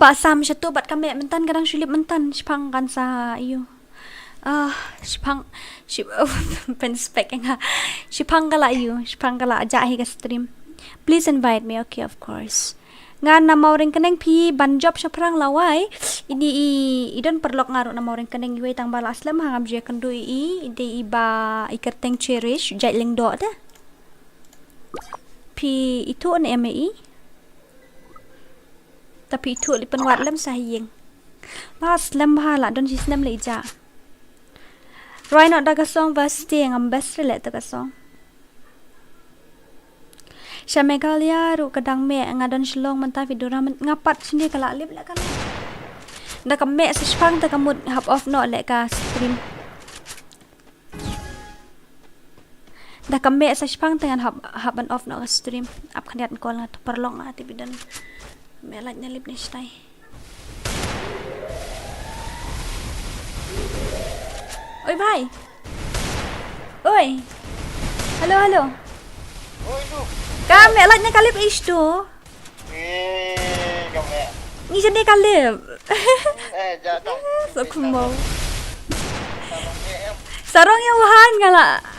Basam satu bat kami mentan kadang sulip mentan sipang kan sa iyo. Sipang pen spek nga. Sipang kala iyo, sipang kala ajak hi ka stream. Please invite me, okay, of course. Nga na mauring kaneng pi banjob sa perang lawai ini idon perlok ngaru na mauring kaneng iwe tang bala aslam hangam je kendu ide iba ikerteng cherish jailing do da pi itu on MAE tapi itu lipan wat lam sahiyeng pas lam hala don jisnam le ja right not daga song vasti ngam best rele ta song Mᴏʀᴇ ru kadang me ngadon shlong mentah vidura ngapat sini kala lip la kala. Da kame sespang ta kamut hap off no le ka stream. Da kame sespang tangan hap on off no ka stream. Ap khaniat kol ngat perlong ati bidan. Me laj na lip ni stai. Oi bhai. Oi. Halo halo. Oi tu. Kami lagi kalip isto. Kami. Ni jadi kalip. Jatuh. Sokmo. Sarong yang wahan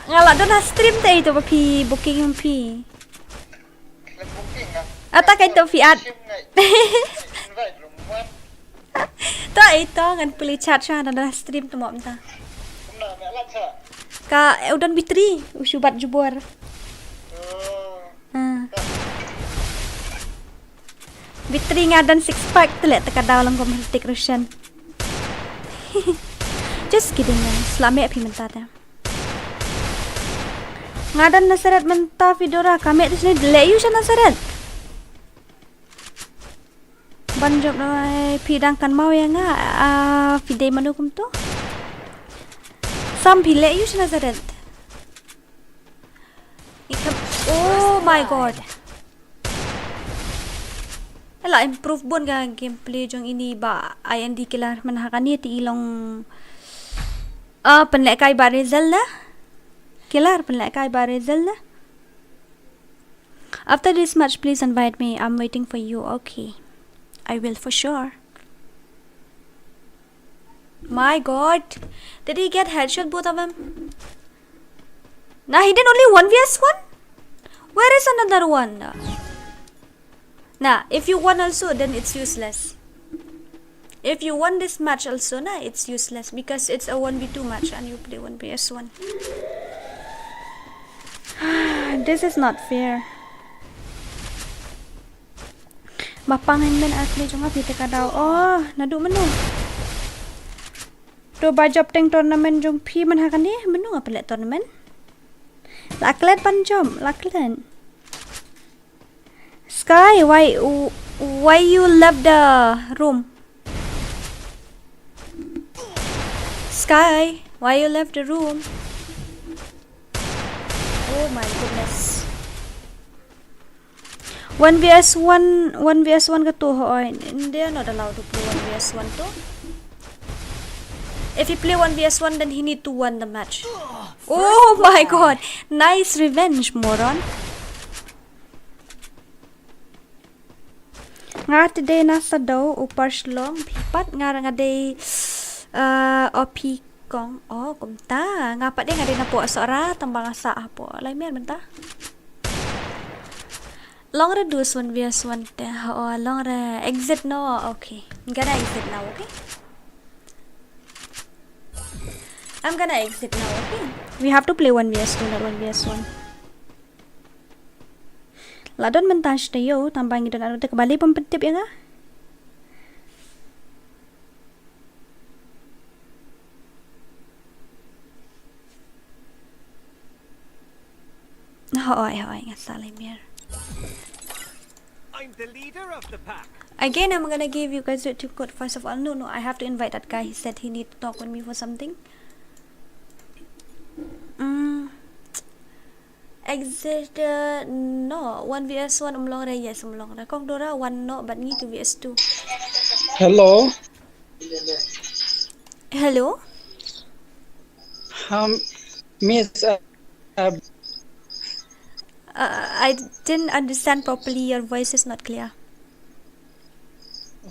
ngala don stream teh itu pi booking yung pi. Booking ah. Ata kay to fiat. Ta ito ngan pili chat siya na stream tu mo ta. Kumna me alat sa. Ka udan bitri usubat jubor. Bitri ngadan six pack telet teka dalam komentik Russian. Just kidding man. Selama api mentah dah. Ngadan nasaret mentah vidora kami tu sini delay you siya nasaret. Banjob na pidangkan mau ya nga pide manukum tu. Sam pile you siya nasaret. Oh my god. Ela improve bon ga gameplay jong ini ba IND killer manhakani ti ilong penlekai ba result na killer penlekai ba result na. After this match please invite me. I'm waiting for you. Okay, I will for sure. My god, did he get headshot both of them? Nah, he did only 1vs1. Where is another one? Nah, if you won also, then it's useless. If you won this match also, nah, it's useless because it's a 1v2 match and you play 1vs1. This is not fair. Mapangin men atli jonga pite kadaw. Oh, nadu menu. Do bajop teng tournament jong pi man hakani menu apa lek tournament? Laklet panjom, laklet. Sky, why you left the room? Sky, why you left the room? Oh my goodness. 1vs1 ka to hoy. They are not allowed to play 1vs1 to. If he play 1vs1 then he need to win the match. Oh my god. Nice revenge, moron. Nga today nasa daw upar shlong pipat nga day OP kong kumta nga pa din nga din na po asora tambang asa po alay mer menta long reduce 1vs1 long re exit no. Okay, I'm gonna exit now. Okay, I'm gonna exit now. Okay, we have to play 1vs2 not 1vs1. Ladon mentas tayo tambang idon ano kembali pempetip ya nga. Hỏi nghe sao lại miếng. I'm the leader of the pack. Again, I'm gonna give you guys a tip code. First of all, no, I have to invite that guy. He said he need to talk with me for something. Exit no 1vs1 umlong ra yes umlong ra kong dora 1 no but need to vs2. Hello. Hello. Miss. I didn't understand properly. Your voice is not clear.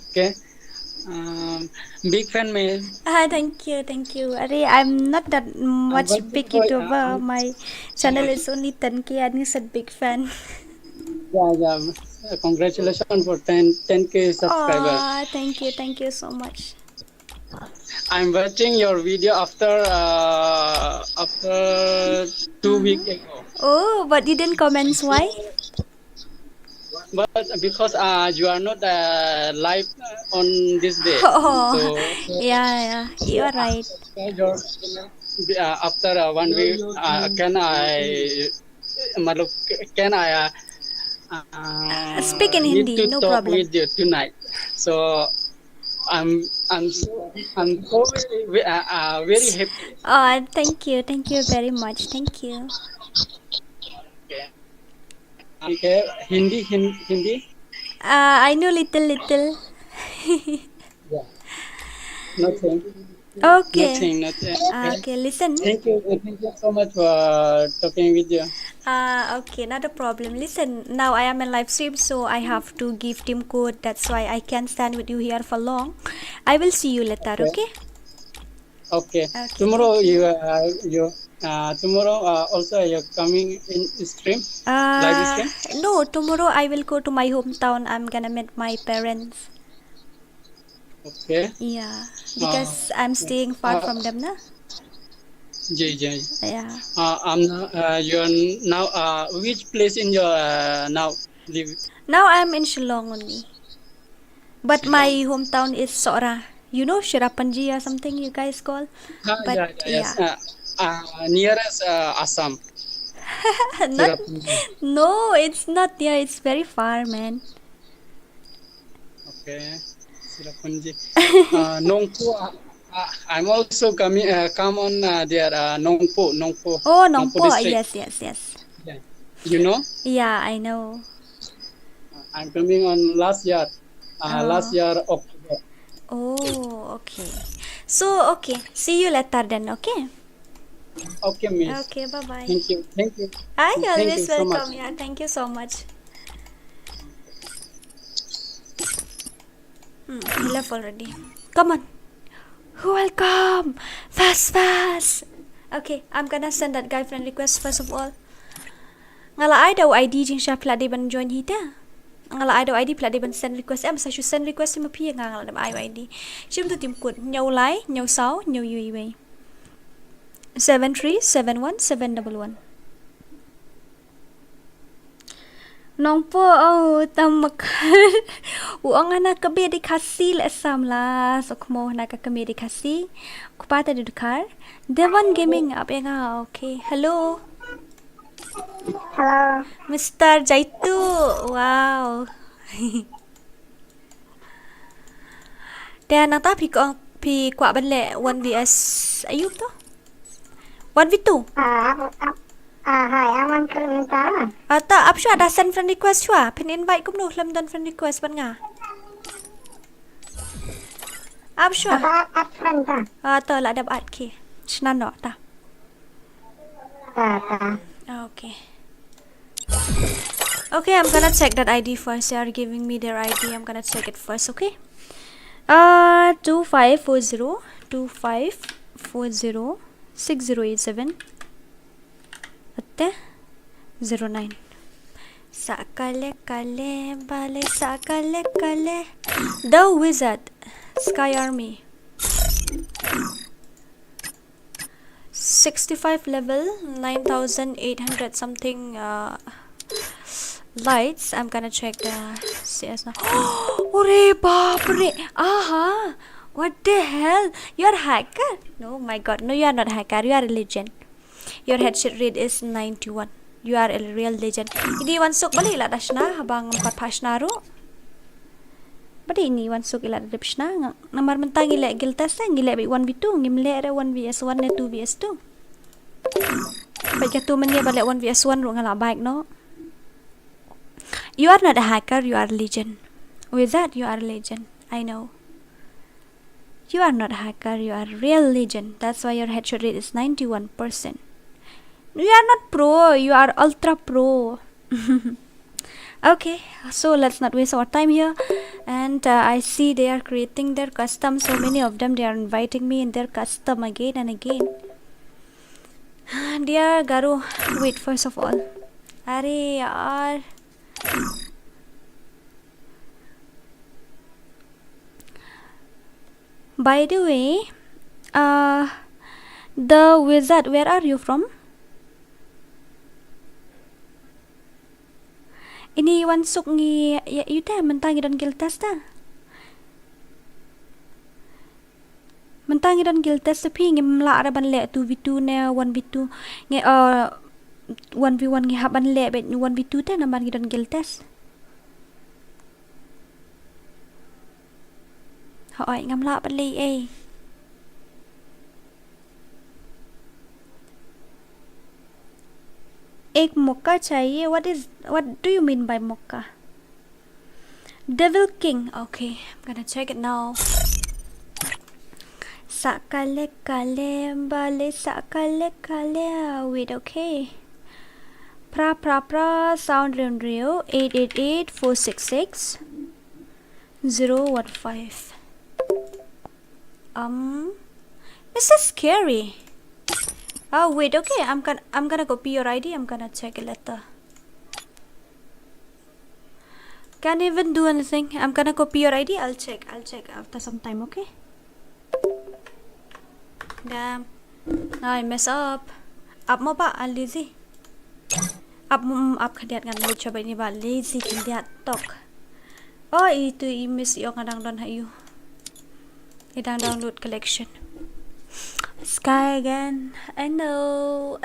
Okay. Big fan, man. Thank you. I'm not that much big YouTuber. My channel is only 10k and he's a big fan. Yeah. Congratulations for 10k subscribers. Thank you so much. I'm watching your video after 2 weeks ago. Oh, but you didn't comment. Why? But because you are not live on this day. Oh, yeah, you are right. After 1 week, can I speak in need Hindi? to No talk problem. with you tonight? So I'm so very happy. Thank you very much. Thank you. Okay, Hindi. I know little. Nothing. Okay. Nothing. Okay, listen. Thank you so much for talking with you. Okay, not a problem. Listen, now I am in live stream, so I have to give team code. That's why I can't stand with you here for long. I will see you later. Okay? Okay. Tomorrow tomorrow also you're coming in stream. Live stream. No, tomorrow I will go to my hometown. I'm gonna meet my parents. Okay. Yeah, because I'm staying far from them, na? Yeah. Yeah. You're now which place in your now live? Now I'm in Shillong only, but my hometown is Sora. You know Shirapanji or something you guys call? But Yes. Nearest Assam. No, it's not there. It's very far, man. Okay. Sirapunji. Nongpo. I'm also come on there. Nongpo. Oh, Nongpo. district. Yes. Yeah. You know? Yeah, I know. I'm coming on last year. Last year October. Oh, okay. So, okay. See you later then, okay? Okay, miss. Okay, bye-bye. Thank you. You're Thank you always so much. welcome. Yeah, thank you so much. He left already. Come on. Welcome. Fast. Okay, I'm gonna send that guy friend request first of all. Ngala ai đâu ID jing sha pla de ban join hita. Ngala ai đâu ID pla de ban send request em sa send request ma phi ngala dem ai ID. Chim tu tim kut nhau lái, nhau 6, nhau UAV. 7371711. Nongpo tamak. Uang anak kebe di Khasi le samla sokmo nak kebe di Khasi. Kupata di Dakar. Devon Gaming up nga. Okay. Hello. Hello. Mr. Jaitu. Wow. Dan nata pi kwa ban le 1vs ayub to. 1v2. Hi, I'm on Kalimantan. Ta ap shwa da send friend request shwa. Pin invite kum no lam don friend request ban nga. Ap shwa. Apa friend ta? Ta la dab at ki. Chnan no ta. Ta. Okay. Okay, I'm gonna check that ID first. They are giving me their ID. I'm gonna check it first, okay? 2540 6087 09. Sakale bale sakale The Wizard Sky Army 65 level 9800 something lights. I'm gonna check the CS now. Ore baapre. Aha. What the hell? You're a hacker? No, my god. No, you are not a hacker. You are a legend. Your headshot rate is 91. you are a real legend. Ini wansuk balik lah dashna habang 4 pasna ru. Badi ini wansuk ila depshna namar mentang ila giltas ngile 1v2 ngimle ada 1vs1 ne 2vs2. Baik tu men balik 1vs1 ru ngala baik no. You are not a hacker, you are a legend. With that you are a legend. I know. You are not a hacker, you are a real legend. That's why your headshot rate is 91%. You are not pro, you are ultra pro. Okay, so let's not waste our time here. And I see they are creating their custom. So many of them, they are inviting me in their custom again and again. Dear Garu, wait, first of all. Are yaar. By the way, the wizard, where are you from? Ini wansuk ngi yuta mentangi dan giltas ta. Mentangi dan giltas tapi ngi mla ara ban le 2v2 ne 1v2 ngi 1v1 ngi haban le bet 1v2 ta namban ngi dan giltas. Hỏi ngam la ban le eh. एक मौका चाहिए. What do you mean by मौका? Devil King. Okay, I'm gonna check it now. Sakale kale bale sakale kale. Wait, okay. Pra sound real 888 466 015. This is scary. Oh wait, okay. I'm gonna copy your ID. I'm gonna check it later. Can't even do anything. I'm gonna copy your ID. I'll check after some time. Okay. Damn. Now I mess up. Up mo ba? Lazy. Up kadiat ngan lu coba ini ba lazy kadiat tok. Oh itu miss yung kadang down hayu. Idang download collection. Sky again. I know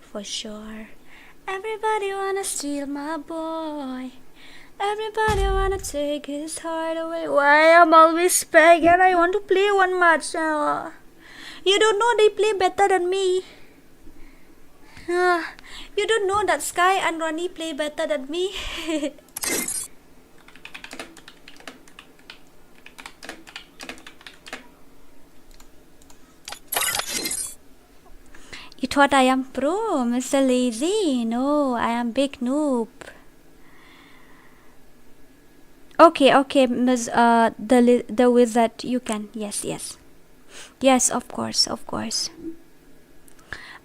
for sure. Everybody wanna steal my boy. Everybody wanna take his heart away. Why I'm always begging? I want to play one match. You don't know they play better than me. You don't know that Sky and Ronnie play better than me. You thought I am pro, Mr. Lazy? No, I am big noob. Okay, Ms. The wizard, you can. Yes, of course.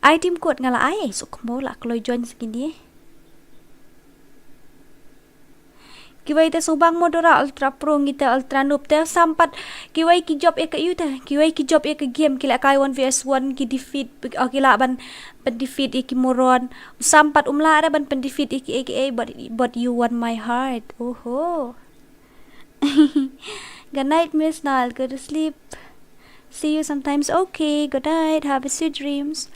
I team code ngala ay sukmo la kloy join segini. Kiwai ta subang modora ultra pro ngita ultra noob ta sampat kiwai ki job e ka yuta kiwai ki job e ka game kila kai 1vs1 ki defeat kila ban defeat e ki moron sampat umla ada ban defeat e ki aka but you won my heart. Oho. Good night, Miss Nal. Go to sleep. See you sometimes. Okay, good night. Have a sweet dreams.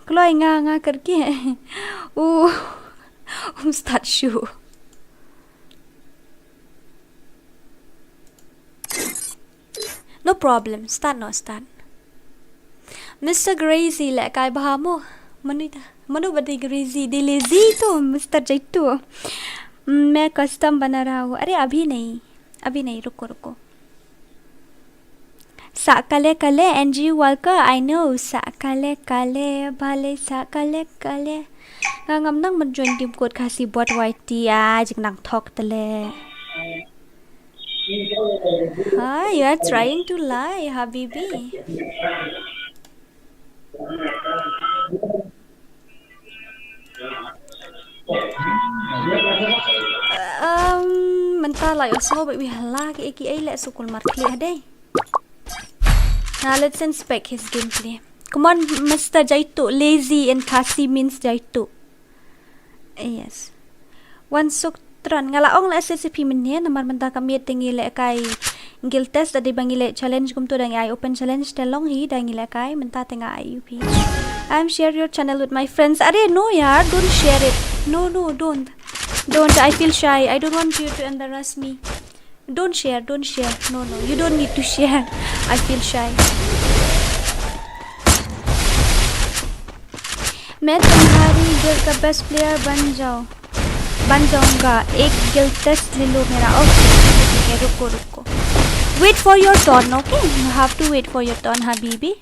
Kloy nga karki. Start shoe. No problem. Start. Mr. Grazy le kai baha mo. Manu badi Grazy de lazy to Mr. Jaitu. मैं custom बना रहा हूँ. अरे अभी नहीं रुको. Sakale kale NG Walker. I know. Sakale kale bale sakale kale. Ngam nang man join team code Khasi bot YT jeng nang talk tele. Hi, you are trying to lie, Habibi. Mentala yo so but we hala aka let sukul markli ade. Now let's inspect his gameplay. Come on, Mr. Jaitu. Lazy and Khasi means Jaitu. Yes. One suktran ngalaong la SCP menye namar menta kami tingile kai ngil test tadi bangile challenge kum tu dang ai open challenge telong hi dang ile kai menta tenga IUP. I'm share your channel with my friends. Are no yaar, don't share it. No, don't. I feel shy. I don't want you to embarrass me. Don't share. No, you don't need to share. I feel shy. मैं तुम्हारी guild का best player बन जाऊंगा. एक guild test ले लो मेरा. Okay, रुको. Wait for your turn, okay? You have to wait for your turn, Habibi.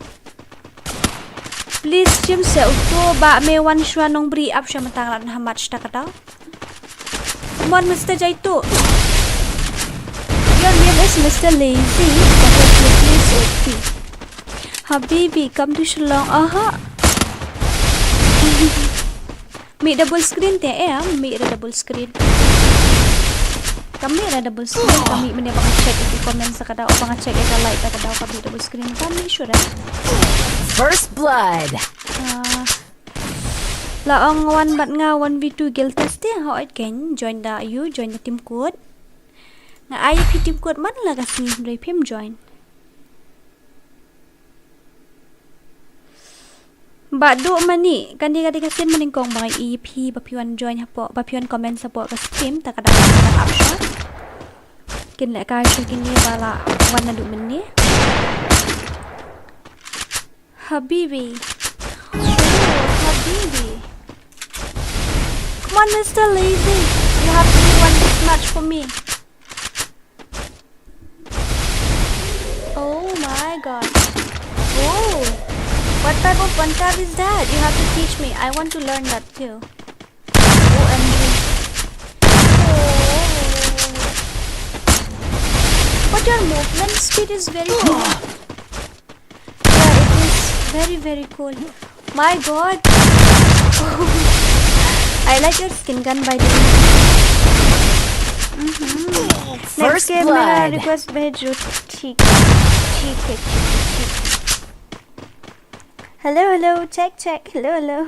Please, Jim to ba me one shwa nong bri up siya matanglan how much ta kataw. Come on, Mr. Jaito. Your name is Mr. Lazy, but your place is OP. Habibi, come to Shillong. Aha. Make double screen te make double screen. Kami ada double screen. Kami mana bang check di comment sa kada o bang check ita like ta kada kami double screen. Kami sure. First blood. Laong 1v2 guild test how it can join the team code. Nga IP team code man la kasi Reborn join. Bado mani kandi kasin maning kong mga EP bapiwan join hapo bapiwan comment sa po kas team takada up siya. Kinla ka siya kini bala wana du mani. Habibi. Habibi. Come on, Mr. Lazy. You have to win this match for me. Oh my god. Oh. What type of one-tap is that? You have to teach me. I want to learn that too. OMG. Oh. But your movement speed is very cool. Yeah, it is very, very cool. My god. I like your skin gun by the way. Next game मेरा request भेजो. ठीक. Hello, check. Hello.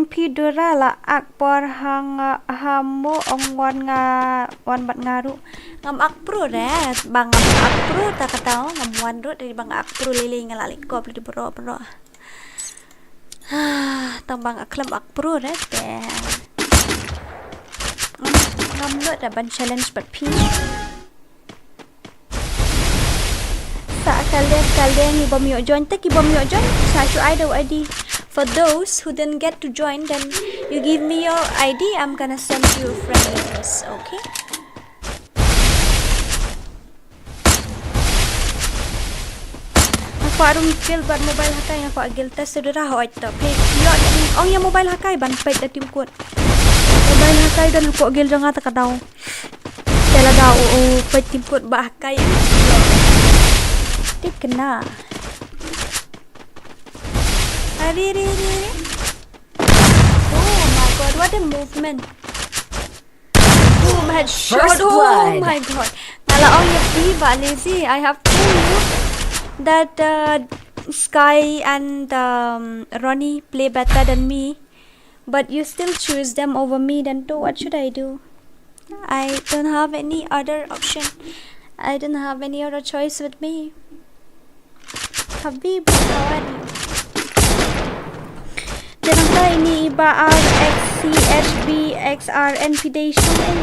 Pidura la akbar hanga hamu ongwan wan bat ngaru. Ngam akpro red, bang akpro tak kataw ngam wan ro dari bang akpro lili ngalalik ko di bro. Tang bang aklam akpro red be. Ngam lo da ban challenge bat pi. Kalian ibom yo join sa show ID. For those who didn't get to join, then you give me your ID. I'm gonna send you a friend request, okay? Ako arong guild ban mobile hakai ako guild test sedera hoit to. Hey, ong ya mobile hakai ban pait da team code. Mobile hakai dan ko guild nga ta kadaw. Tela daw o pait team code ba hakai. Kena. Oh my god, what a movement. Boom, headshot. Oh my god. Nala on your free lazy. I have told you that Sky and Ronnie play better than me, but you still choose them over me. Then what should I do? I don't have any other option. I don't have any other choice with me. Habibi, how are you? Jangan ini iba RXCHBXRN Fidation.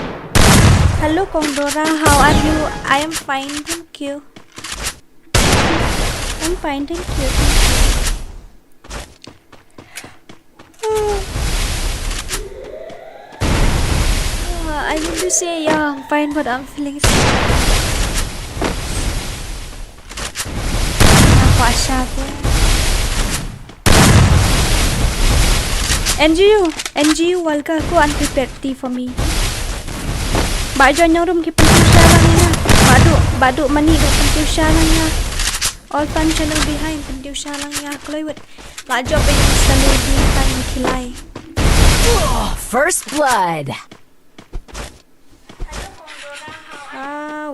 Hello Kondora, how are you? I am fine, thank you. I'm fine, thank you. I need to say yeah, I'm fine, but I'm feeling sick. NGU walka ko unprepared tea for me. Ba join yung room ki pentusya lang niya. Bado mani do pentusya lang niya. All fun channel behind pentusya lang niya. Kloy wit. La job yung saludi tang kilay. First blood.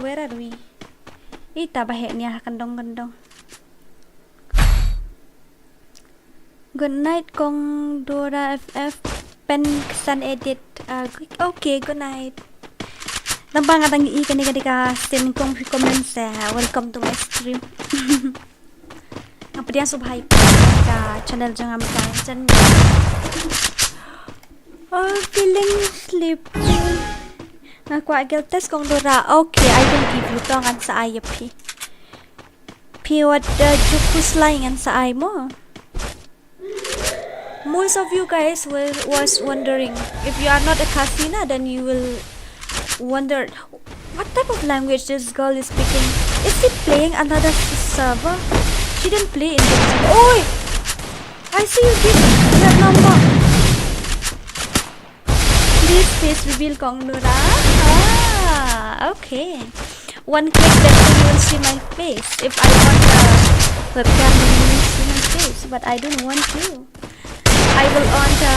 Where are we? Ita bahe niya kandong. Good night, Kong Dora FF Pen Sun Edit. Okay, good night. Nampang atang ikan ka stream kong comments. Welcome to my stream. Pria subhai ka channel jangan makan chen. Oh, feeling sleepy. Aku agak tes kong Dora. Okay, I will give you tongan sa ay pi. Pi what jukus laingan sa ay mo. Most of you guys was wondering if you are not a Khasi, then you will wonder what type of language this girl is speaking. Is she playing another server? She didn't play in this. Oh, I see you give that number. Please face reveal Kong Nura. Ah, okay. One click, then you will see my face. If I want the webcam, you will see my face. But I don't want to. I will on the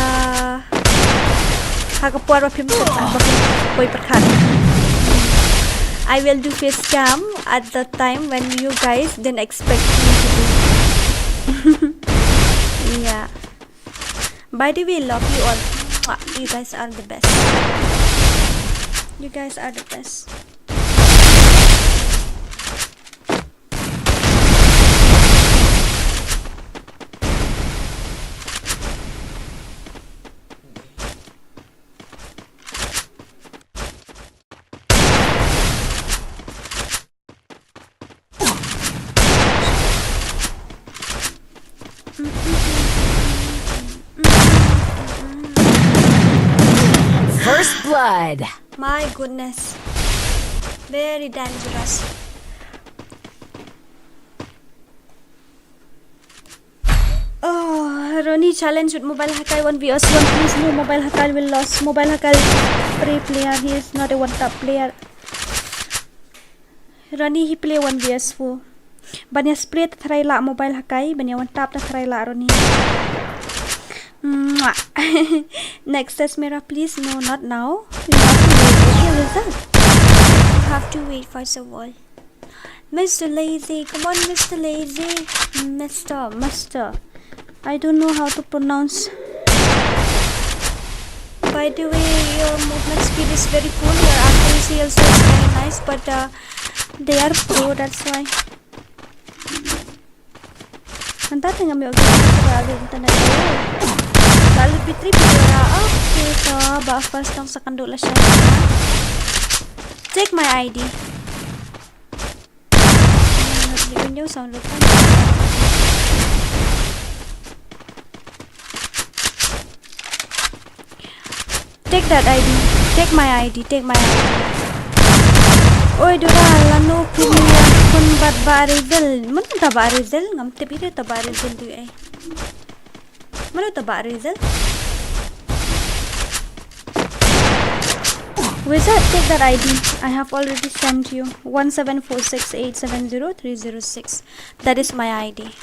I will do face cam at the time when you guys didn't expect me to do. Yeah. By the way, love you all. You guys are the best. You guys are the best. First blood. My goodness. Very dangerous. Oh, Ronnie challenge with Mᴏʀᴇ 1vs 1. Please no, Mᴏʀᴇ will lose. Mᴏʀᴇ is free player. He is not a one top player. Ronnie he play 1vs 4. Banyak spray try la Mᴏʀᴇ. Banyak one top try la Ronnie. Next test Mira, please. No, not now. You have to wait first of all. Mr. Lazy, come on, Mr. Lazy. Mr. I don't know how to pronounce. By the way, your movement speed is very cool. Your accuracy also is very nice, but they are pro, that's why. Nanti ngambil internet. Lalu bitri bidara. Okay, so first tong sakandula siya. Take my ID. Nyo sound lupa. Take that ID. Take my ID. Take my ID. Oi dura lanu punya pun bat barizel. Mana tak barizel? Ngam tepi dia tak barizel tu eh. Mana tak barizel? Wizard, take that ID. I have already sent you 17468703006. That is my ID.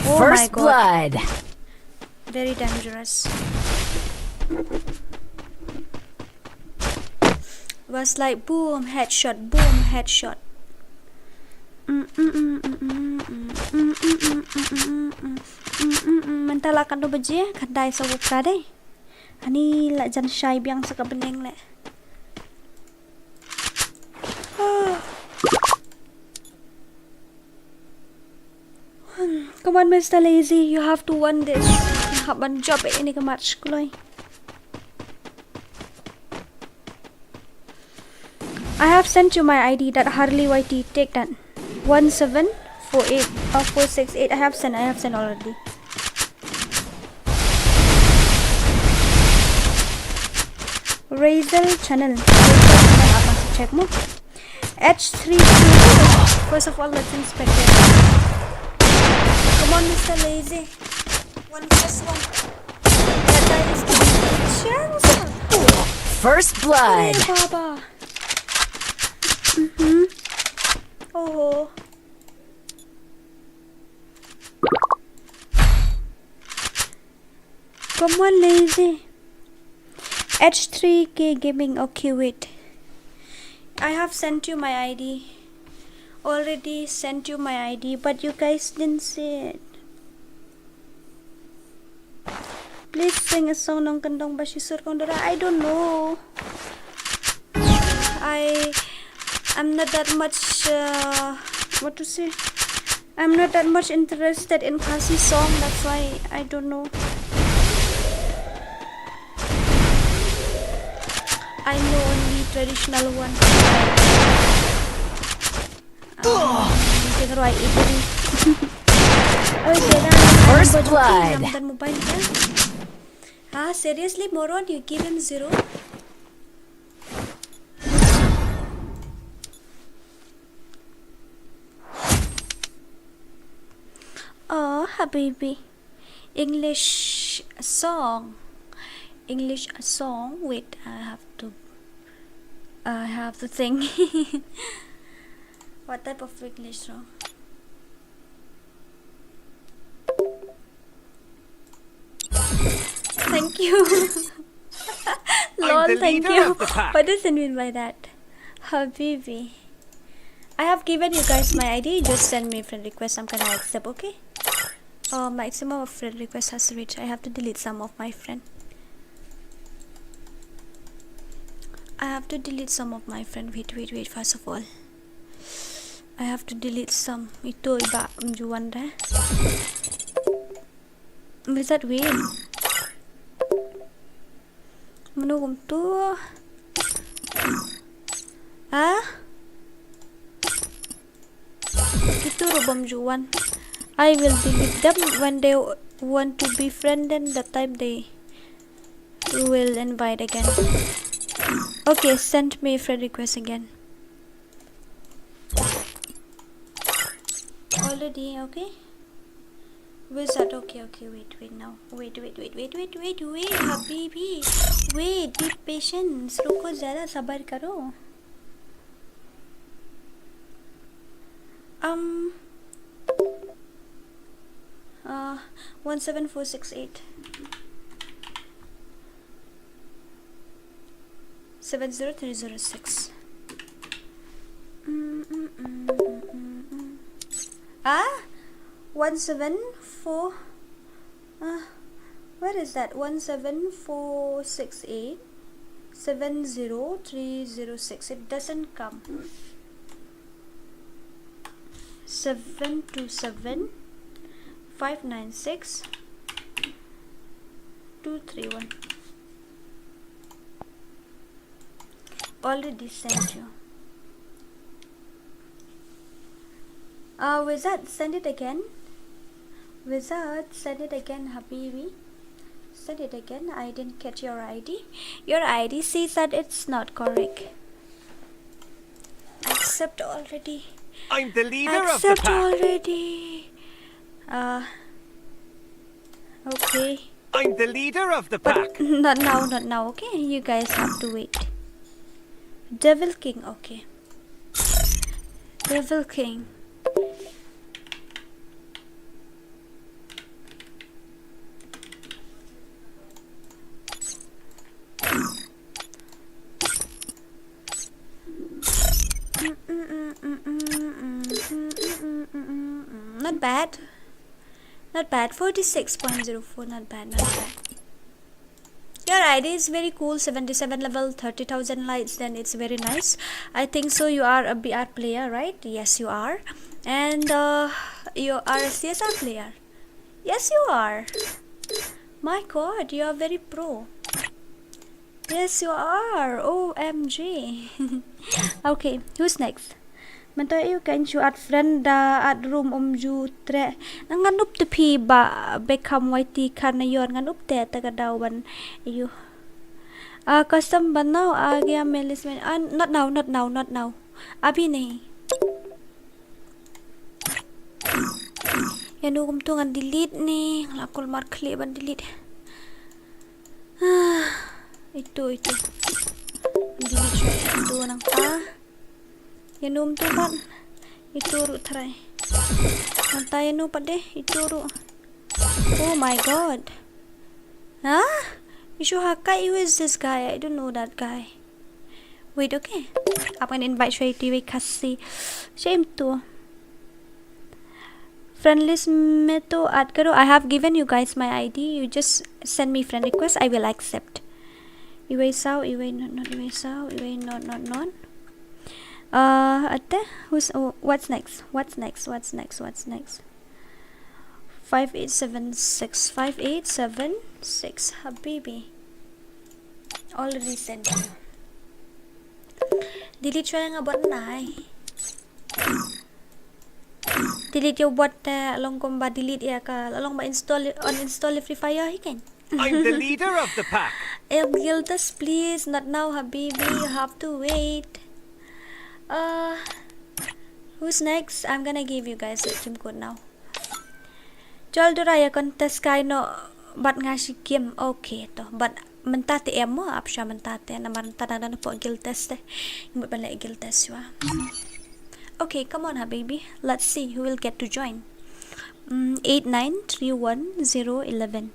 Oh First my God. blood. Very dangerous. Was like boom, headshot, boom, headshot. Mentalakan do baje, kandai sa wuka deh. Ani la jan shy biang sa kabeneng le. Come on, Mr. Lazy, you have to win this. Haban job ini ke match kuloy. I have sent you my ID, that Harley YT. Take that. 1748468. I have sent already. Razel channel. Apa sih check mo? H3. First of all, let's inspect it. Come on, Mr. Lazy. 1 plus 1. That guy is giving chance. First blood. Hey, Baba. Oh. Come on, Lazy. H3K Gaming. Okay, wait. I have sent you my ID. Already sent you my ID, but you guys didn't see it. Please sing a song ng Kandong Bashisur Kondora. I don't know. I'm not that much what to say. I'm not that much interested in Khasi song, that's why I don't know. I know only traditional one. First blood. Ah, seriously, Moron, you give him 0? Oh, habibi. English song. Wait, I have to think. What type of English song? Thank you. Lol, thank you. What does it mean by that? Habibi. I have given you guys my ID. Just send me friend request. I'm gonna accept, okay? Maximum of friend request has reached. I have to delete some of my friend. Wait, first of all. I have to delete some. Ito iba mjuan ra. Is that weird? Menunggu tu. Ah? Itu rubam juan. I will delete them when they want to be friend, and the time they will invite again. Okay, send me friend request again. Already, okay? Where's that? Okay, wait now. Wait, habibi. Wait, be patient. रुको ज़रा सबर करो. 17468 70306. Ah, 174. Where is that? 17468 70306. It doesn't come. 727 596 231. Already sent you. Wizard, send it again. Habibi. Send it again. I didn't catch your ID. Your ID says that it's not correct. Accept already. I'm the leader of the Accept pack. already. Okay. I'm the leader of the But pack. not now, okay? You guys have to wait. Devil King, okay. Devil King. Not bad. 46.04. Not bad. Your ID is very cool. 77 level, 30,000 likes. Then it's very nice. I think so. You are a BR player, right? Yes, you are. And you are a CSR player. Yes, you are. My God, you are very pro. Yes, you are. OMG. Okay, who's next? Mantay you can you at friend at room ju tre nganup te pi ba become whitey kana yon nganup te tagadawan you custom banaw agya melis not now abi nahi yan ugum tu ngan delete ni lakol mar kli ban delete itu delete siya itu nang Yanum tu kan ituru try. Nanti nu pade ituru. Oh my God. Huh? Mᴏʀᴜᴜ, who is this guy? I don't know that guy. Wait, okay. I'm gonna invite Sᴏᴜᴜ Khasi. Shame to. Friend list में तो add करो. I have given you guys my ID. You just send me friend request. I will accept. Iway sao, iway not. What's next? 5876. 5876. Habibi. Already sent. Delete siya nga bot na delete yung bot along kung ba delete ya ka along ba uninstall FreeFire hikin. I'm the leader of the pack. Gildas, please, not now, Habibi. You have to wait. Who's next? I'm gonna give you guys a team code now. Jol duraya contest kay no bat nga si game. Okay to. But mentate mo up siya mentate na marantana na po Gildas yung bala Gildas wa. Okay, come on, Habibi. Let's see who will get to join. 8931011.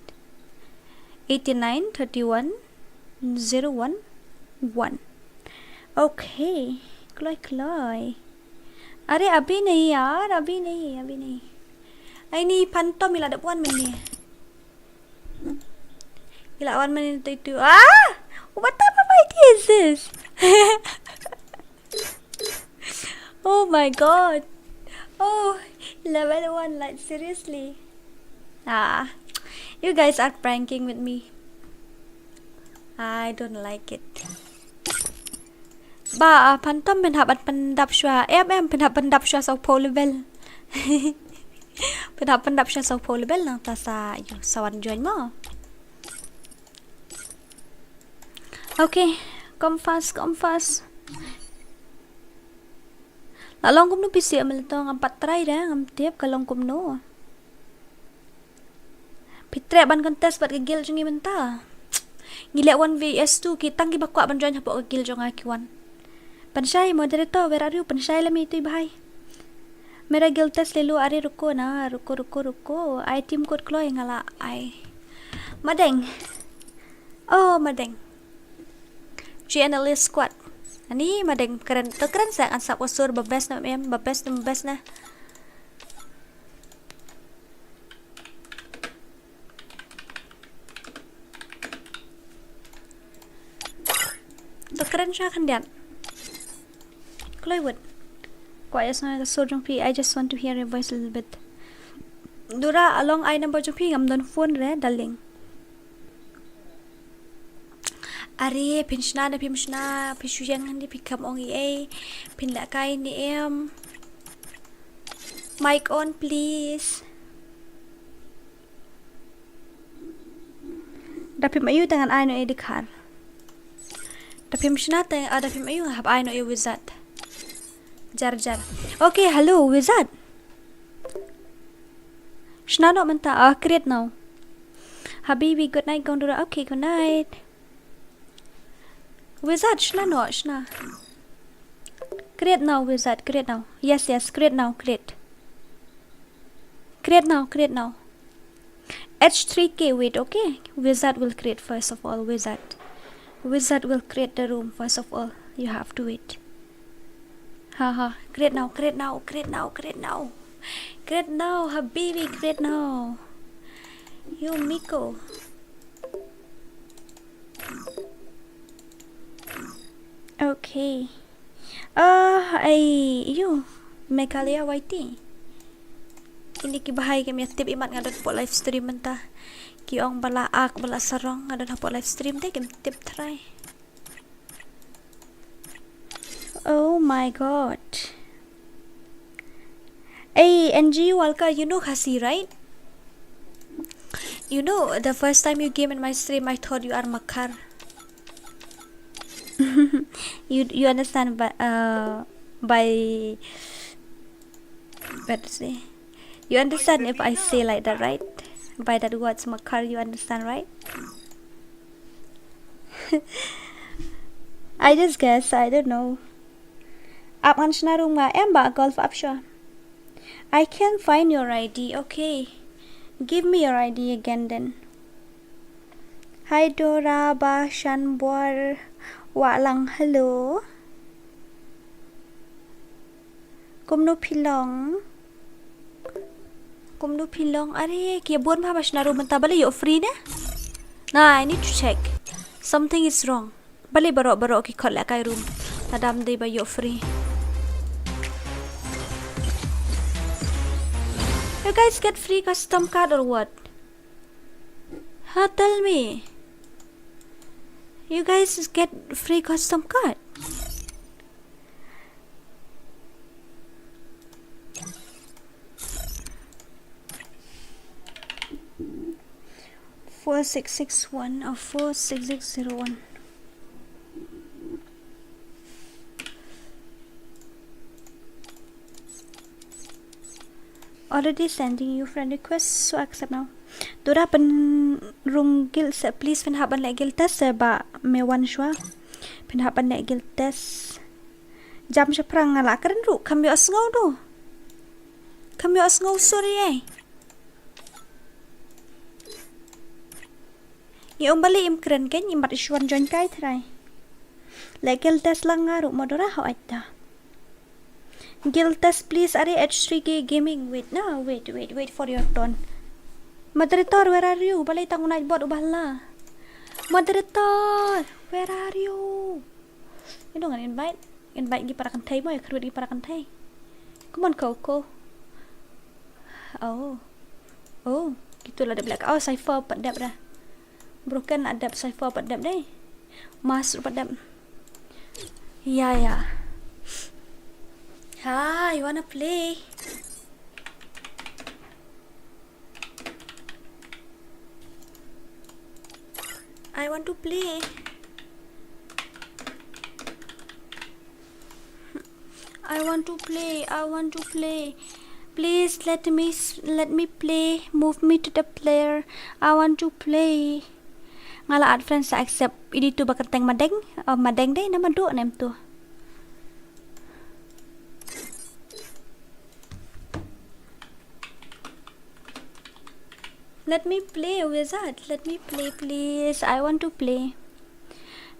8931011. Okay. Kloy. अरे अभी नहीं यार, अभी नहीं. Ay ni pantom ila dapuan man ni. Ila awan man itu. What type of idea is this? Oh my god. Oh, level 1, like seriously. You guys are pranking with me. I don't like it. Ba pantom penhabat pendap syua penhap syua sau po level. Penhap pendap syua sau po level nang tasa yo sawan join mo. Okay, come fast. Lalong kum no pisi amal to ngam patray dah ngam tiap kalong kum no. Pitre ban contest bat gigil jungi menta. Ngilek 1 vs 2 kitang gibakwa ban join hapo gigil jong akiwan. Panshay moderator, where are you? Panshay lami ito'y bahay. Mera Gildas lelu ari ruko. Ay team code kloy ngala ay. Madeng. Oh, madeng. GNL squad. Ani madeng keren sa ang saposur babes na babes na. Keren siya kandian. Kloywood. Quiet na ﷺ. I just want to hear your voice a little bit. Dura along I number ﷺ ngam don phone re daling. Ari pinshna pishuyang hindi pikam ongi pinlakay ni mic on please. Dapi mayu tangan ay no edikar. Dapi mshna tang dapi mayu hab ay no wizard. Jar. Okay, hello, wizard. Shna no manta. Create now. Habibi, good night, Gondura. Okay, good night. Wizard, shna. Create now, wizard. Create now. Yes, create now. Create now. H3K, wait, okay? Wizard will create first of all, wizard. Wizard will create the room first of all. You have to wait. Create now, Habibi, create now. You Miko. Okay. You Mᴏʀᴇ YT. Ini kibahay kami tip imat nga po live stream menta. Kiong bala sarong nga po live stream tay kami tip try. Oh my god. Hey, NG Walka, you know Khasi, right? You know, the first time you came in my stream, I thought you are Makar. you understand by what to say? You understand if I say like that, right? By that words Makar, you understand, right? I just guess, I don't know. Up on Shnarunga, Emba golf up sure. I can't find your ID. Okay, give me your ID again then. Hi Dora ba Shanbor walang hello. Kumno pilong. Are kia buon pa ba Shnaru menta bali yo free na? Nah, I need to check. Something is wrong. Bali baro ki khol la kai room. Tadam de ba yo free. You guys get free custom card or what? Huh, tell me. You guys get free custom card? $4661 or $46601. Already sending you friend request, so accept now. Dora pen rung gil se please pen haban le gil test se ba me one shwa. Pen haban le gil test. Jam se prang ngala keren ru kami asngau do. Kami asngau sorry. Yung bali im keren ken im mat ishwan join kai try. Le gil test lang ngaru modora how aita. Guild test please are H3K gaming. Wait for your turn. Moderator, where are you? Balay tango night bot ubala. Moderator, where are you? You don't invite gi para kantay mo, crew gi para kantay. Come on, Coco. Oh, gitu lah dia black. Oh, cipher padap dah. Broken adap cipher padap deh. Masuk padap. Ya. Ah, you wanna play? I want to play. I want to play. Please let me play. Move me to the player. I want to play. Ngala ad friends accept ini tu bakateng madeng. Madeng deh nama do nem tu. Let me play, wizard. Let me play, please. I want to play.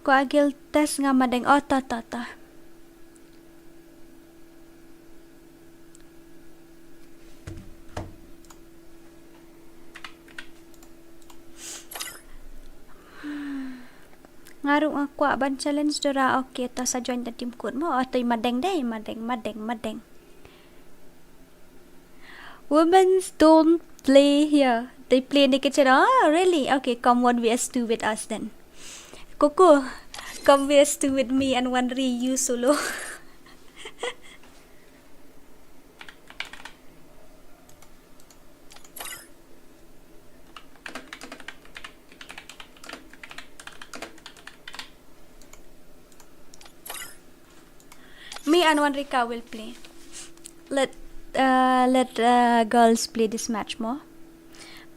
Ko agil test nga madeng. Oh, ta. Ngaru nga kwa ban challenge dora. Okay, ta sa join the team code mo. Oh, to'y madeng deh. Madeng. Women don't play here. They play in the kitchen. Oh, really? Okay, come 1vs2 with us then. Coco, come vs2 with me and one you solo. Me and one Rika will play. Let girls play this match more.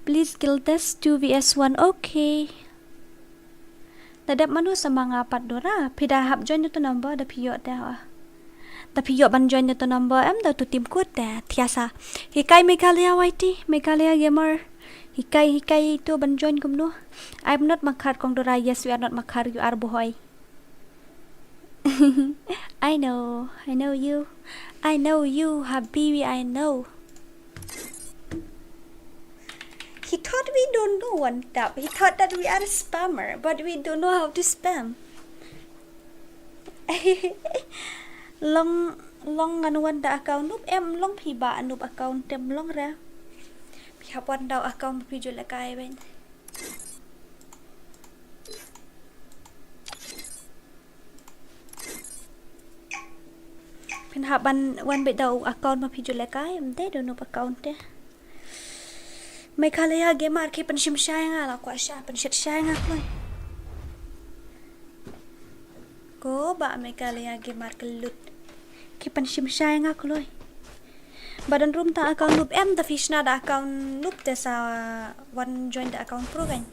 Please guild test 2vs1. Okay. Dadap manu sa mga apat dora. Pidahap join nito number. Dapiyot dah. Dapiyot ban join nito number. Daw to team code dah. Tiasa. Hikay Mᴏʀᴇ YT. Mᴏʀᴇ gamer. Hikay itu ban join kumno. I'm not makar kong dora. Yes, we are not makar. You are bohoy. I know you, Habibi, I know. He thought we don't know one tap. He thought that we are a spammer, but we don't know how to spam. long anuan da account noob long piba noob account tem long ra. Pihapan daw account video la kay ben. Pinhaban wan be daw account ma video la kay amde do noob account te. Mᴏʀᴇ gamer ki panshim siya nga la kwa siya panshit siya nga ko ba Mᴏʀᴇ gamer kelut ki panshim siya nga kloy badan room ta account noob da fish na da account noob te sa one join the account pro gan.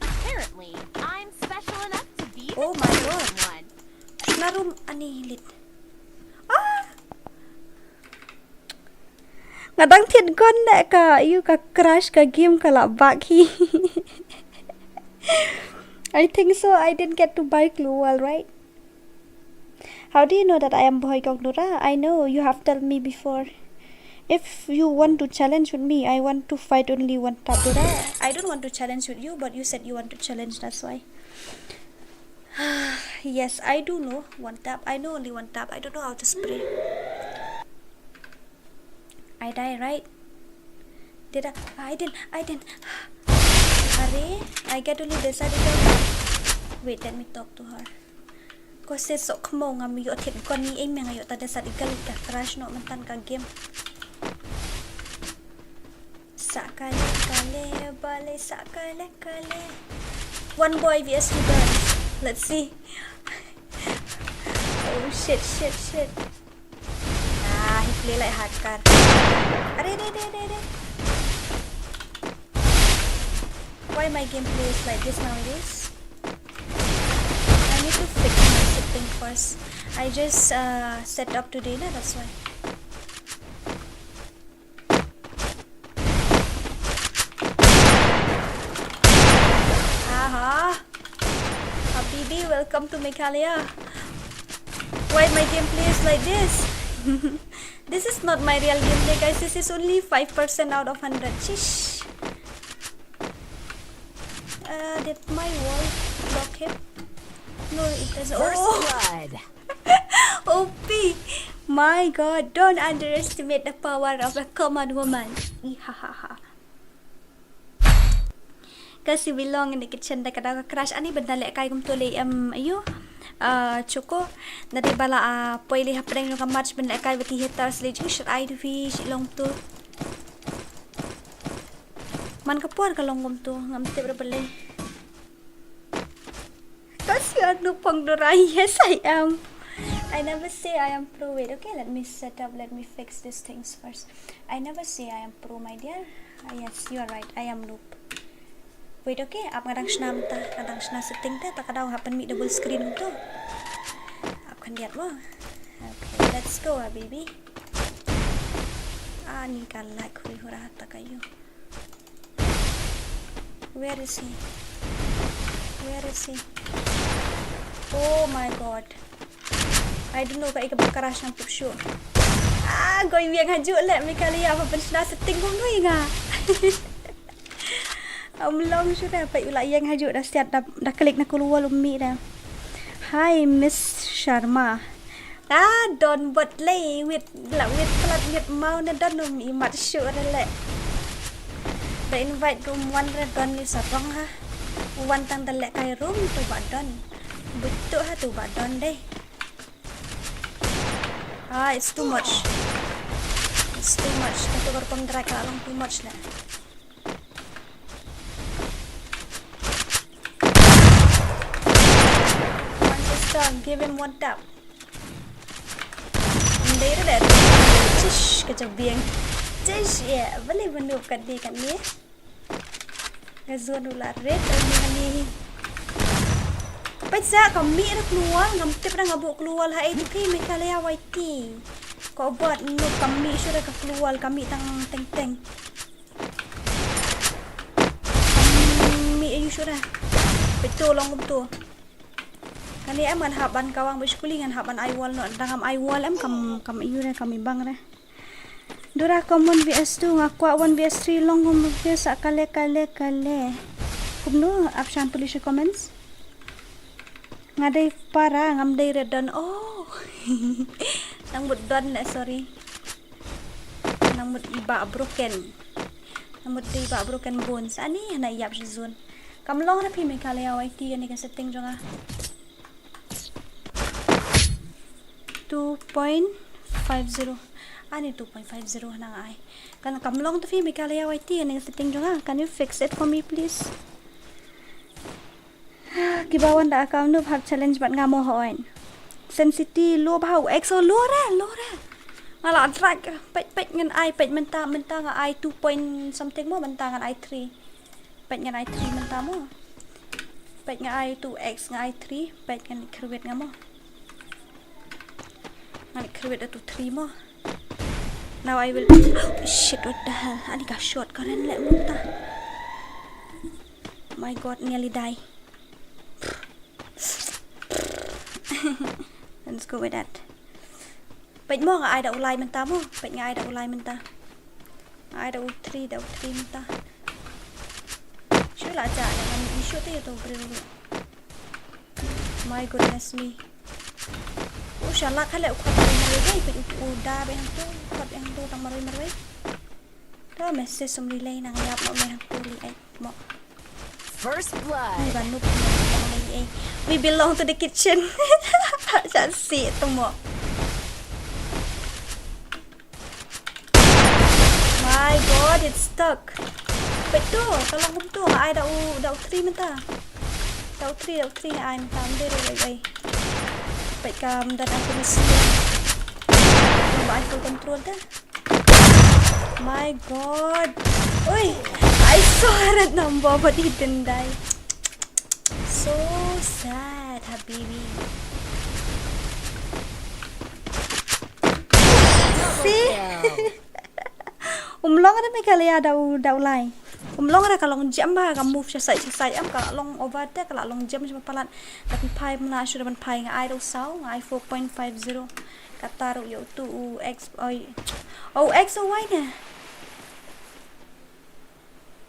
Apparently, I'm special enough to be the Oh my god. one. Na room ani lit. Ngadang thiệt con nè ka you ka crash ka game ka la baki. I think so. I didn't get to buy glue wall, right? How do you know that I am boy Gogdora? I know you have told me before. If you want to challenge with me, I want to fight only one tap. I don't want to challenge with you, but you said you want to challenge, that's why. Yes, I do know one tap. I know only one tap. I don't know how to spray. I die, right? Did I didn't. Are, I get only decided. Wait, let me talk to her. Kasi sok mo nga miyo tip ko ni ay ngayon tada sa igalit ka crash no mantan ka game. Sakale bale sakale. One boy vs two girls. Let's see. Oh shit. He play like hacker. Are. Why my gameplay is like this nowadays? I need to fix my setting first. I just set up today, that's why. Aha! Habibi, welcome to Mᴏʀᴇ. Why my gameplay is like this? This is not my real gameplay, guys. This is only 5% out of 100. Shish. Did my wall block him? No, it doesn't. Blood. OP! My god, don't underestimate the power of a common woman. Ihahaha. Kasi belong in the kitchen kada crash ani benda lek kay kum tole Choco nadi bala poili hapreng no match benda kay bati haters lejing should I do fish long to man kapuar ka long to ngamte berbele. Kasi ano pang doray? Yes, I am. I never say I am pro. Wait, okay, let me fix these things first. I never say I am pro, my dear. Yes, you are right. I am noob. Wait, okay, ap kadang setting ta kadang happen mi double screen to. Ap kan lihat mo. Okay, let's go, baby. Ni kalak hui hurata kayo. Where is he? Oh my god. I don't know kay kabakarash ng pupsyo. Goy biang haju let Mᴏʀᴇ apa pensna setting kong noi nga. Long sudah pa ula yang haju dah siap dah klik na keluar lumi dah. Hi Miss Sharma. Don bot lay with pelat with mau na don mi mat sure le. The invite room 1 don ni sarong ha. Wan tang dalek kay room tu badon. Betul ha tu badon deh. It's too much. Itu berpeng drag lang too much na. One sister, give him one tap. Đây đó đẹp. Chish, cái chồng biếng. Chish, yeah, boleh menukar dia kan ni. Gazuan ular red ni. Pajak kami nak keluar, ngamtip dah ngabuk keluar hai itu pi Mᴏʀᴇ YT. Kau buat nu kami sudah keluar kami tang teng. Kami ayu sudah. Betul long betul. Kan ni em kan haban kawang bersekuli kan haban iwall no dangam iwall em kam ayu dah kami bang dah. Dura common vs 2 ngakwa 1 vs 3 long biasa kale. Kumno option tulis comments. Ngadai para ngamdai redon. Oh. Nang don sorry. Nang iba broken. Nang iba broken bones. Ani na yap zone. Kamlong na pi Mᴏʀᴇ YT ani ka setting jonga. 2.50. Ani 2.50 nang ay. Kan kamlong to pi Mᴏʀᴇ YT ani ka setting jonga. Can you fix it for me please? Kibawan da account noob hard challenge bat ngamo hoin. Sensitivity low bau exo low ra. Ngala drag pet ngan ai pet menta nga ai 2 point something mo menta ngan ai 3. Pet ngan ai 3 menta mo. Pet ngan ai 2x ngan ai 3 pet ngan create ngamo. Ngan create to 3 mo. Now I will shit what the hell. Ani ka shot karen le munta. My god, nearly die. Let's go with that. Pet mo nga ai da ulay menta mo. Pet nga ai da ulay menta. Ai da 3 menta. Sure la cha na issue te to bro. My goodness me. Inshallah khala ukhat maray pet uda be hang to tang maray. Đó message xong relay nang yap mo may hangtuli ay mo. First blood. Ay banup mo. We belong to the kitchen. Jangan see itu mo. My god, it's stuck. Betul, kalau betul, ai dah 3 mentah. Dah 3 ni ai mentah ambil ai. Baik kam dan aku mesti. Coba full control dah. My god. Oi, I saw that number but he didn't die. So sad, Habibi. See? Umlong ada kali ada ulai. Umlong ada kalau jam bah kamu move saya am kalau long over there kalau long jam cuma palat tapi pai mana sudah man pai ngai do sau ngai 4.50 kata ru yo tu x x o y ne.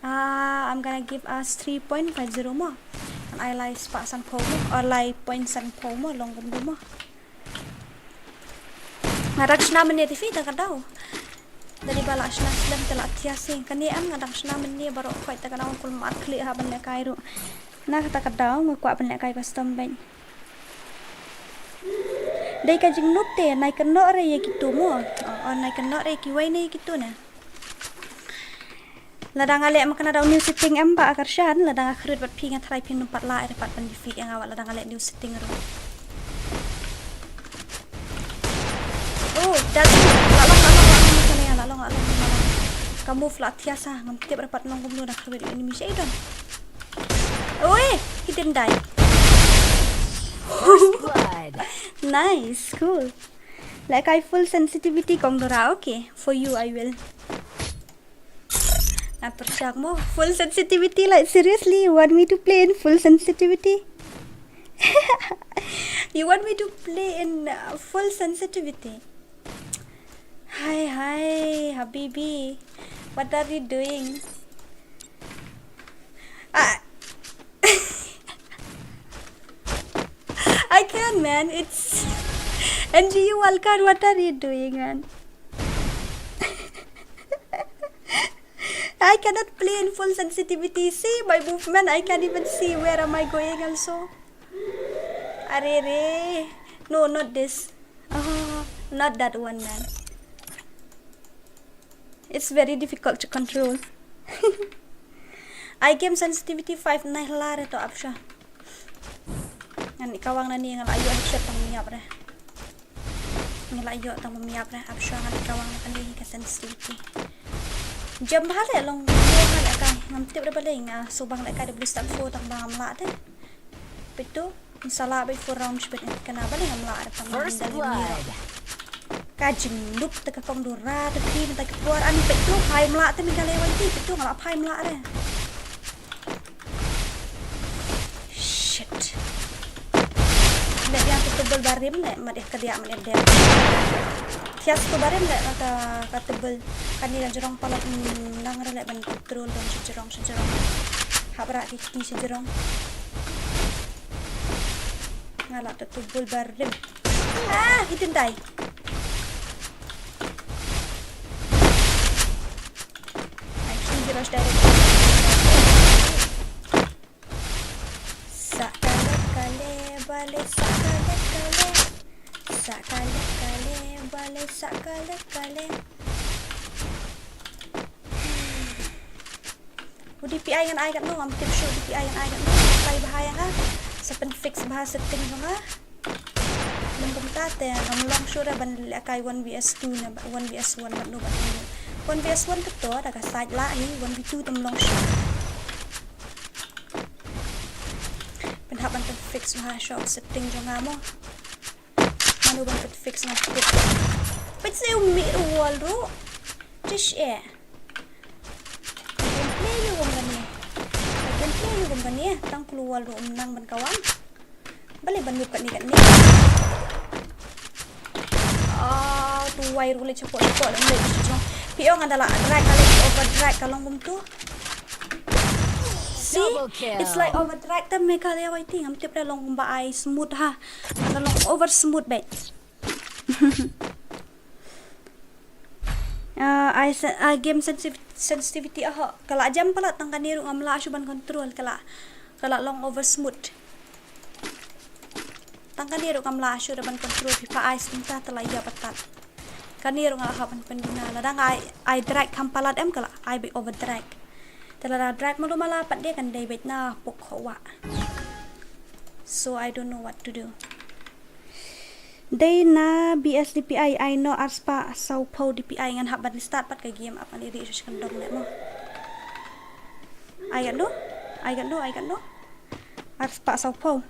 I'm gonna give us 3.50 more. And I like spark san po mo or like point san po mo long gum mo. Ngarak na man ni TV dah kadau. Dari balak shna slam telak tiasing kani am ngadang shna menni baru khoi ta kadang kul mat kli ha ban lekai ru na kata kadang ngakwa ban lekai custom ban dai ka jing nup te nai kan no re ye kitu mo on nai kan no re ki wai ne kitu na ladang ale makana daw new setting am ba akar shan ladang akhrit bat phi nga thrai phi numpat la re pat ban defeat yang awal ladang ale new setting ru oh that's Lalong kamu flat tiasa ngam tiap dapat long gum dah khawir enemy shay don. Oi, he didn't die. Nice, cool. Like I full sensitivity kong dora. Okay, for you I will. Atur siak mo full sensitivity like seriously you want me to play in full sensitivity? You want me to play in full sensitivity? Hi, Habibi. What are you doing? I can't, man. It's NGU Walcard. What are you doing, man? I cannot play in full sensitivity. See my movement. I can't even see where am I going. Also, arere. No, not this. Oh, not that one, man. It's very difficult to control. I game sensitivity 5 nah lar to apsha. Ngani kawang nani ngal ayo headshot tang miap re. Ngal ayo tang miap re apsha ngani kawang nani ka sensitivity. Jam hale long hale ka ngam tip re baleng sobang le ka de blue stand 4 tang bang la de. Pitu insala by 4 rounds bet kana baleng ngam la tang First blood. Kajing lup teka kong dora teki minta keluar ani petu pai melak te minta lewat ti petu ngalak pai melak re. Shit. Nek yang tebel barim nek madeh kedia meneh dia. Tias tu barim nek kata tebel kan ni jerong palat nang re lek ban kontrol dan sejerong. Habra ki sejerong. Ngalak tebel barim. He didn't die. Rush direct. Sakale bale DPI yang ai kat no am tip show DPI yang ai kat no pai bahaya ha sepen fix bahasa setting ha lembum tate ngomong sure ban kai 1vs2 na 1vs1 ban no ban 1vs1 betul ada ka side la ni 1v2 temlong shot penhap ban fix ma shot setting jo ngamo manu ban fix na tip but say umi wall ro just gameplay lu gani tang keluar ro menang ban kawan balik ban kat ni tuai ro le cepot dan le Piong adalah drag kali overdrive kalau ngum tu. See, it's like overdrive tapi mereka lewat itu ngam tiap dah long ngumba ai smooth ha, long over smooth bet. I game sensitivity kalau jam pala tangkan niru ngamla asuban control kalau long over smooth tangkan niru ngamla asuban control FIFA ice minta telaya patat kan niru ngalahapan pendina ladang I drag kampalat kalau I be over drag telah drag malu malapat dia kan day bet na pokwa so I don't know what to do. Day na BS DPI I know arspa Սાઉભᴏ DPI ngan haban start pat ka game apa ni Iɪrsᴛ dong le mo. I got no. Arspa Սાઉભᴏ.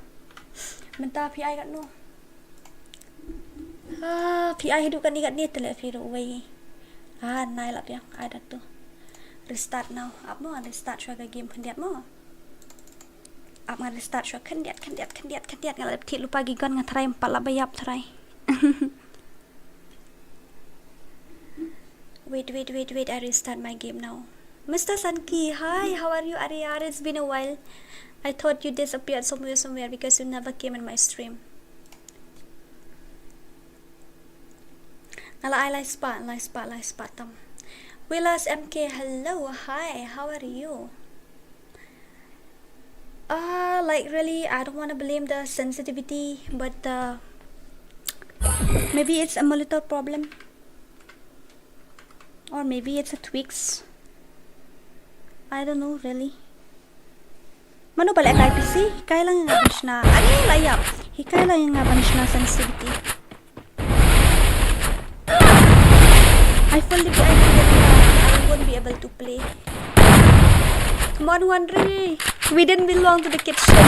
Menta PI got no. PI hidup kan ikat ni tele firu way. Nai lap yang ada tu. Restart now. Up mo restart shwa ka game kandiat mo. Up ngan restart shwa kandiat ngal tit lupa gigon ngan try 4 la bayap try. Wait, I restart my game now. Mr. Sanki, hi, how are you, Arya? It's been a while. I thought you disappeared somewhere because you never came in my stream. I like spot tam. Willas MK, hello, hi, how are you? Like really, I don't want to blame the sensitivity, but maybe it's a monitor problem, or maybe it's a tweaks. I don't know really. Mano balik kay PC? Hikay lang yung ngaban na. Ano yung layap? Hikay lang yung ngaban na sensitivity. I fully I won't be able to play. Come on, Wandri. We didn't belong to the kitchen.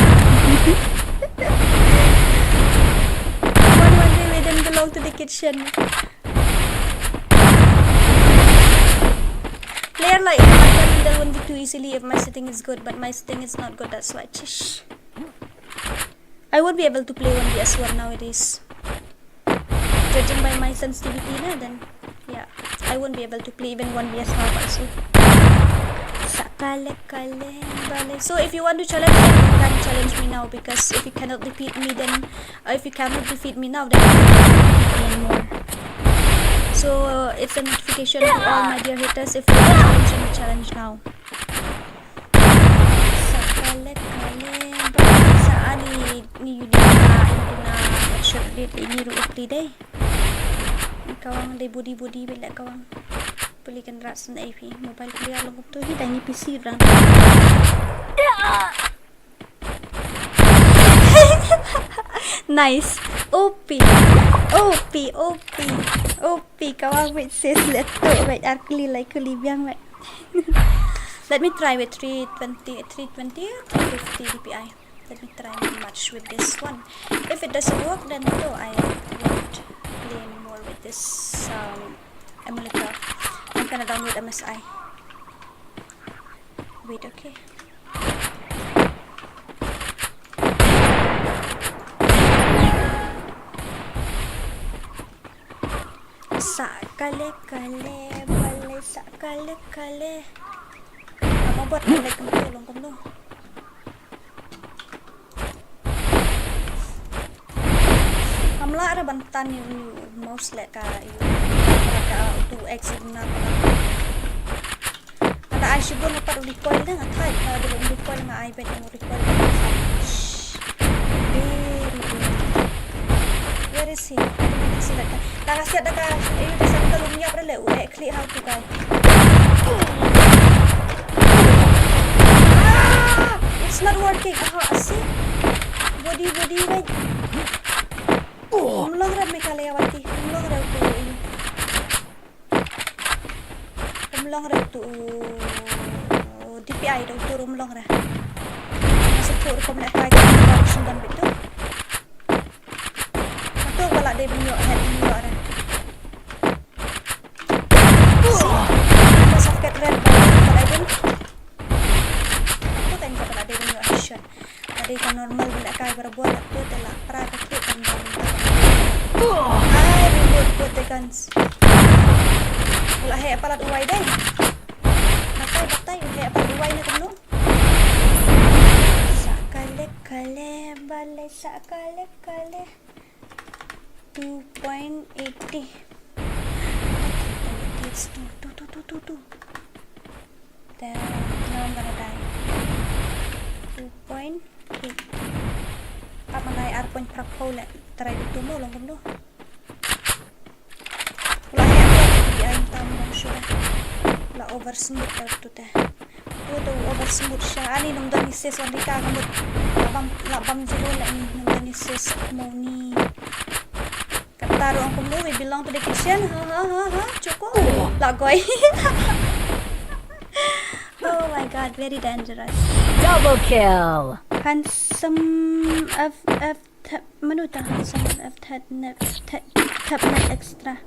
Come on, Wandri. We didn't belong to the kitchen. Player like that won't be too easily if my setting is good, but my setting is not good. That's why. I won't be able to play 1vs1 nowadays. Judging by my sensitivity, then yeah, I won't be able to play even 1vs1 also. So if you want to challenge me, you can challenge me now, because if you cannot defeat me, then if you cannot defeat me now, then you can defeat me anymore. So it's a notification to all my dear haters. If you want to challenge now. Saan ni Yudi na short date Lýირᴅᴇᴜ day. Kawang day budi bila kawang. Belikan ras na AP mobile player lang to hi dai ni PC ran. Nice. OP kawang wait says let to wait Kɣɪʟᴜᴜᴜ. Let me try with 320 350 DPI. Let me try and match with this one. If it doesn't work, then no, I won't play anymore with this emulator. I'm gonna download MSI. Wait, okay. Sakale mau buat like kamu Amla ada bantan yung mouse like to exit na ada Aᴅᴅᴜᴜ na paru recoil na atay ada recoil na iPad yung recoil very good. Where is he? Nakasiat na ka ayun sa kalumya para le clear how to go. It's not working. See? Body right. Umlong ra Mᴏʀᴜᴜ. Umlong ra to DPI daw to umlong ra. Sa tour ko na kaya ng sundan bito. Ato wala day binyo head binyo ra. Mas of get red but I don't. Ito kan ka pala day binyo action. Tadi kan normal bila kaya berbuat itu telah para kecil kan. Ay, reload the guns. Wala hay palat uway day. Batay, hay palat uway na kuno. Sakale. 2.80. Yes, two. Then now I'm gonna die. 2.8. Up malay arpon prakpo le. Try dito mo long kumno. Wala yan tam lang siya. Wala over smooth daw to te. Ito over smooth siya. Ani nung dani sis wala ka gamot. Labam zero la ni nung dani sis mo ni. Kataro ang kumno we belong to the kitchen. Ha. Choco. Lagoy. Oh my god, very dangerous. Double kill. Handsome handsome tap net extra.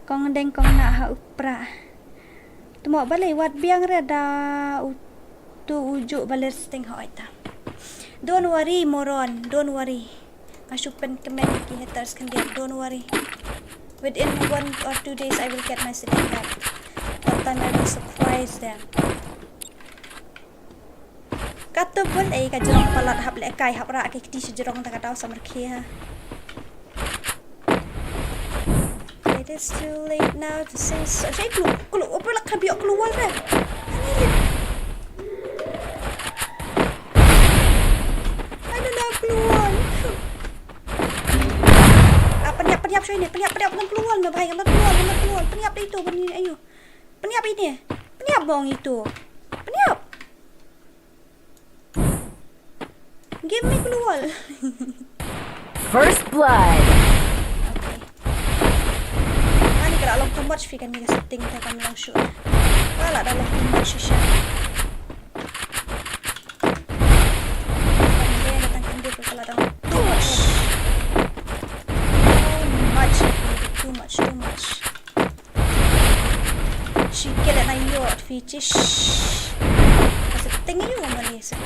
Kong deng kong na ha upra. Tumo balay wat biang reda tu ujuk balir sting ha ita. Don't worry moron, don't worry. Masupan kemen ki haters can get, don't worry. Within 1 or 2 days I will get my sitting back. That time I will surprise them. Kata pun ka jerong palat hap le kai hap ra ke ti jerong ta kata sa marke ha. It is too late now to say so. Saya keluar apa lah kabiok keluar dah. Ada nak keluar. Peniap saya ni, peniap nak keluar nak bahaya nak keluar. Peniap itu bani ayo. Peniap ini. Peniap bong itu. Peniap. Game me keluar. First blood. Okay. Ani kalau long too much fikan ni setting ta kami long shoot. Wala dah long too much siya. Kami datang kami kalau dah too much. Too much. She get it na yot fichish. Kasi tingin yung mali sa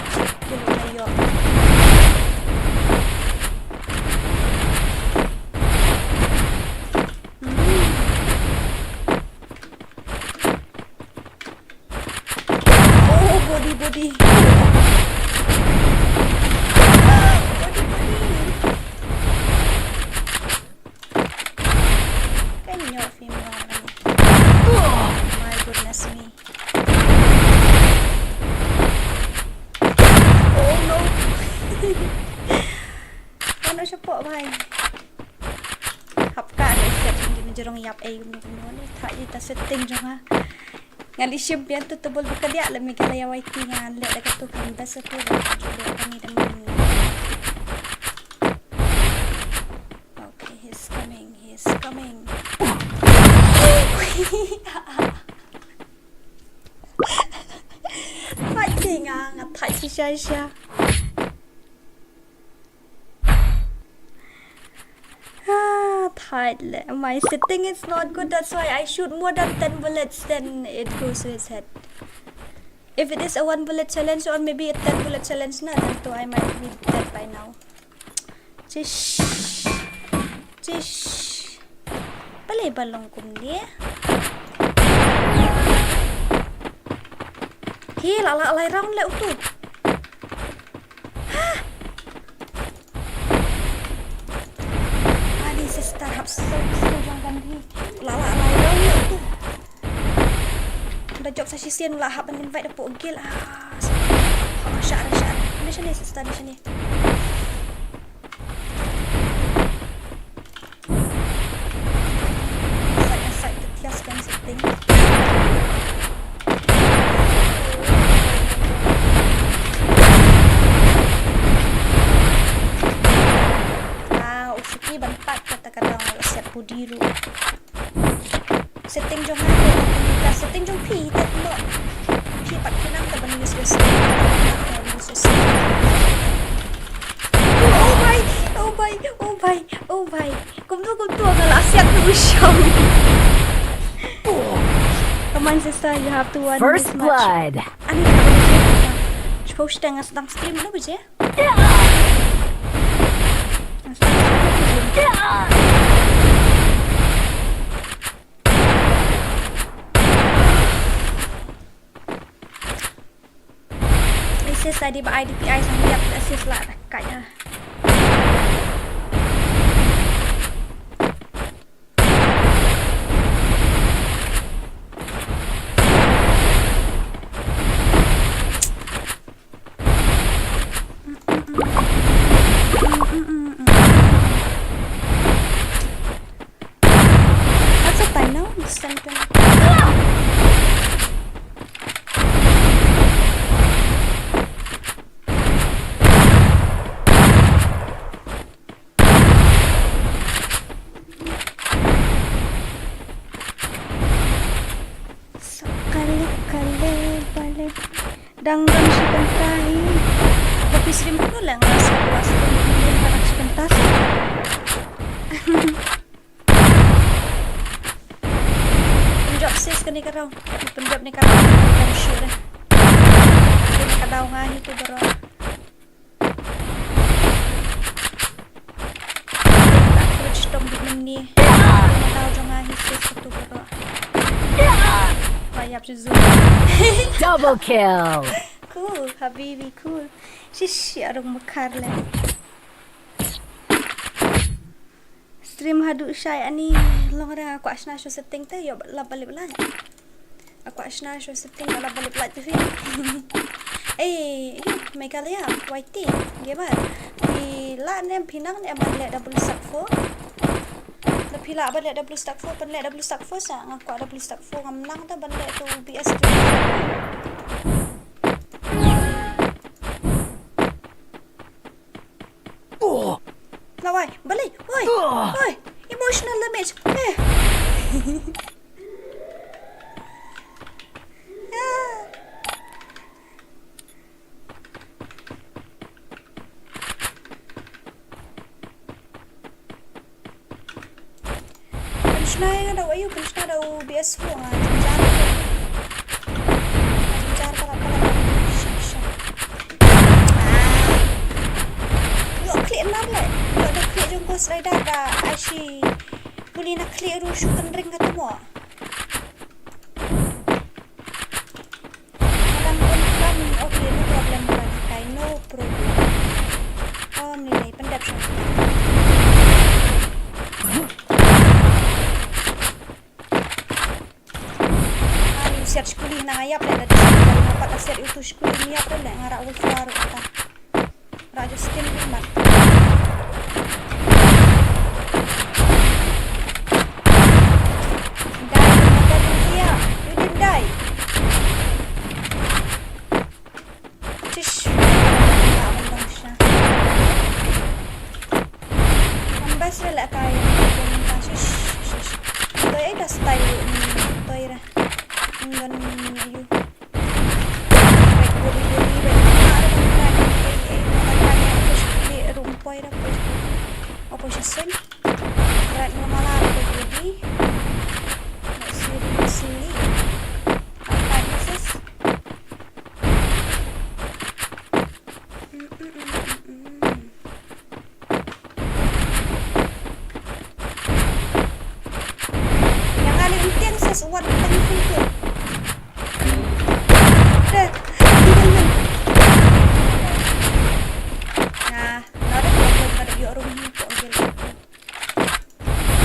kilo na yot. Oh, body. My goodness me. Oh no. Ano siya po, bay? Hapka na set hindi na jerong yap ay yung ni tayo ta setting jong ha. Ngali siya biyan tutubol buka dia alam mi kala yaway tingan le daga to kan basa po julo kami daman. Okay, he's coming. Fighting ngatay siya. Tight. My setting is not good. That's why I shoot more than 10 bullets. Then it goes to his head. If it is a 1 bullet challenge or maybe a 10 bullet challenge, na then I might be dead by now. Jish. Balay balong kumni. Hey, alay round le utu. Sister harus sekarang kan ni lala alay tu. Dah job saya sian lah hab invite dah pogil syar. Ni sini sister ni sini. Saya tertiaskan setting. Banpat kata-kata set pudiru. Setting jong kita setting jong pi tak lo. Pi pat kenang ta bani sos. Oh bye. Kum tu agak asyik tu syam. Come on sister, you have to win First this blood. match. Ani post tengah sedang stream mana je? Assist tadi buat IDPI sampai dia assist lah katnya. Stand pin. Sekali-kali balik dang-dang si pentai. Tapi stream ko lang nasa buwas din para si pentas. Penjab sis kani ka raw. Penjab ni ka raw. I'm sure. Kani ka daw nga ito bro. Approach tom ni. Kani daw nga sis ito bro. Vay yapacağız zoom. Double kill. Cool, habibi, cool. Shish, arong makarle. Stream hadu shy ani long ra aku asna show setting teh yo balik lah. Aku asna show setting balik lah tu. Mᴏʀᴇ YT, gimana? Pila nem pinang nem balik double stack 4. Pila balik double stack 4, balik double stack 4 sa ngaku double stack 4 ngamnang ta balik tu BS tu. Lawai, balik. Oi. Emotional damage. Penshna daw ayo, penshna daw BS ko nga. Jar pala. Klik narle. Ada klik jong Ghost Rider da Aishi. Boleh nak klik rusuk ring kata mo. Kadang kan okay, no problem kan. Kai no problem. Nilai pendap siya. Search kulit na ayap dah dari dapat search itu kulit ni apa dah ngarak Wolfaro kata. Raja skin mat.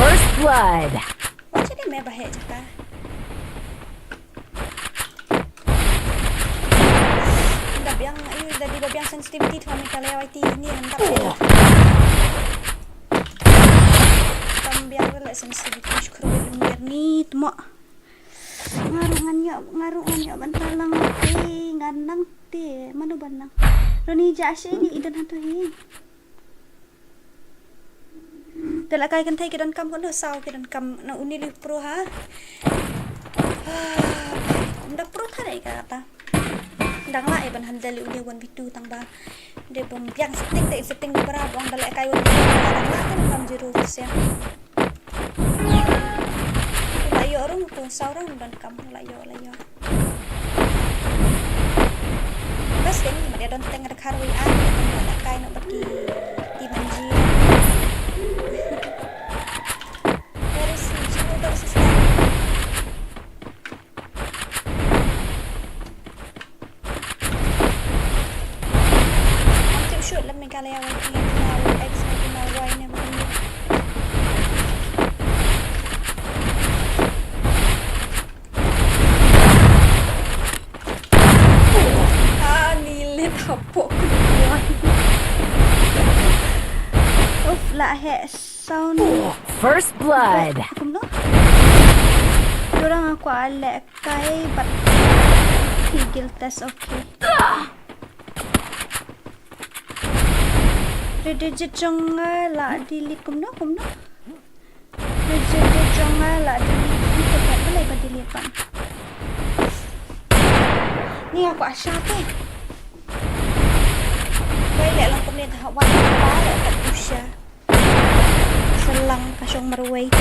First blood. Macam ni bahaya cakap. Babiang ayu dari babiang sensitivity tu kami kalau YT ni hendak. Babiang le sensitivity Sğʏʌvᴜ ni tu mak. Ngaruhannya bantalang nganang te mana banang. Roni jasi ni idan hatu hi. Dalam kaya kan thai ke dan kam kan sao ke dan kam na unili pro ha. Ndak pro thai kata. Dang lai ban handali uni wan bitu tang ba. De bom biang setting berapa bang dalam kaya wan dang lai kan kam 0%. Layo orang tu saurang dan kam layo. Bas kan dia don teng ada karwi ada kaya nak pergi di manji. Mᴏʀᴇ X Y ni begini. Nilai tapok kedua. Lah sound. First blood. Diorang aku alek kai but skill test okay. Redigit jonga la delete kumna. Redigit jonga la delete kita boleh ka delete kan. Ni aku asyap eh. Baiklah lang kumna hawan pa kat usya. Selang kasyong marway.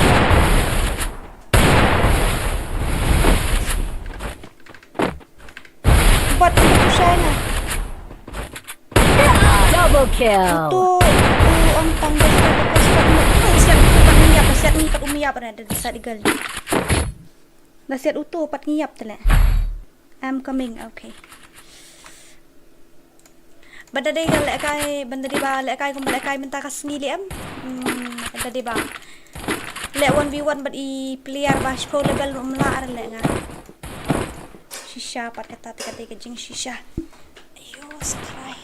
Buat itu saya na. Double kill. Itu ang tanggal sa siap pat ngiyap siap ni pat umiyap na sa digal. Nasiat utuh pat ngiyap tala. I'm coming, okay. Banda day lek kai banda di ba lek kai kung lek kai minta kas ngili am. Banda di ba. Lek 1v1 but I player ba pro level umla lek nga. Shisha pat kata tika jing shisha. Ayo try.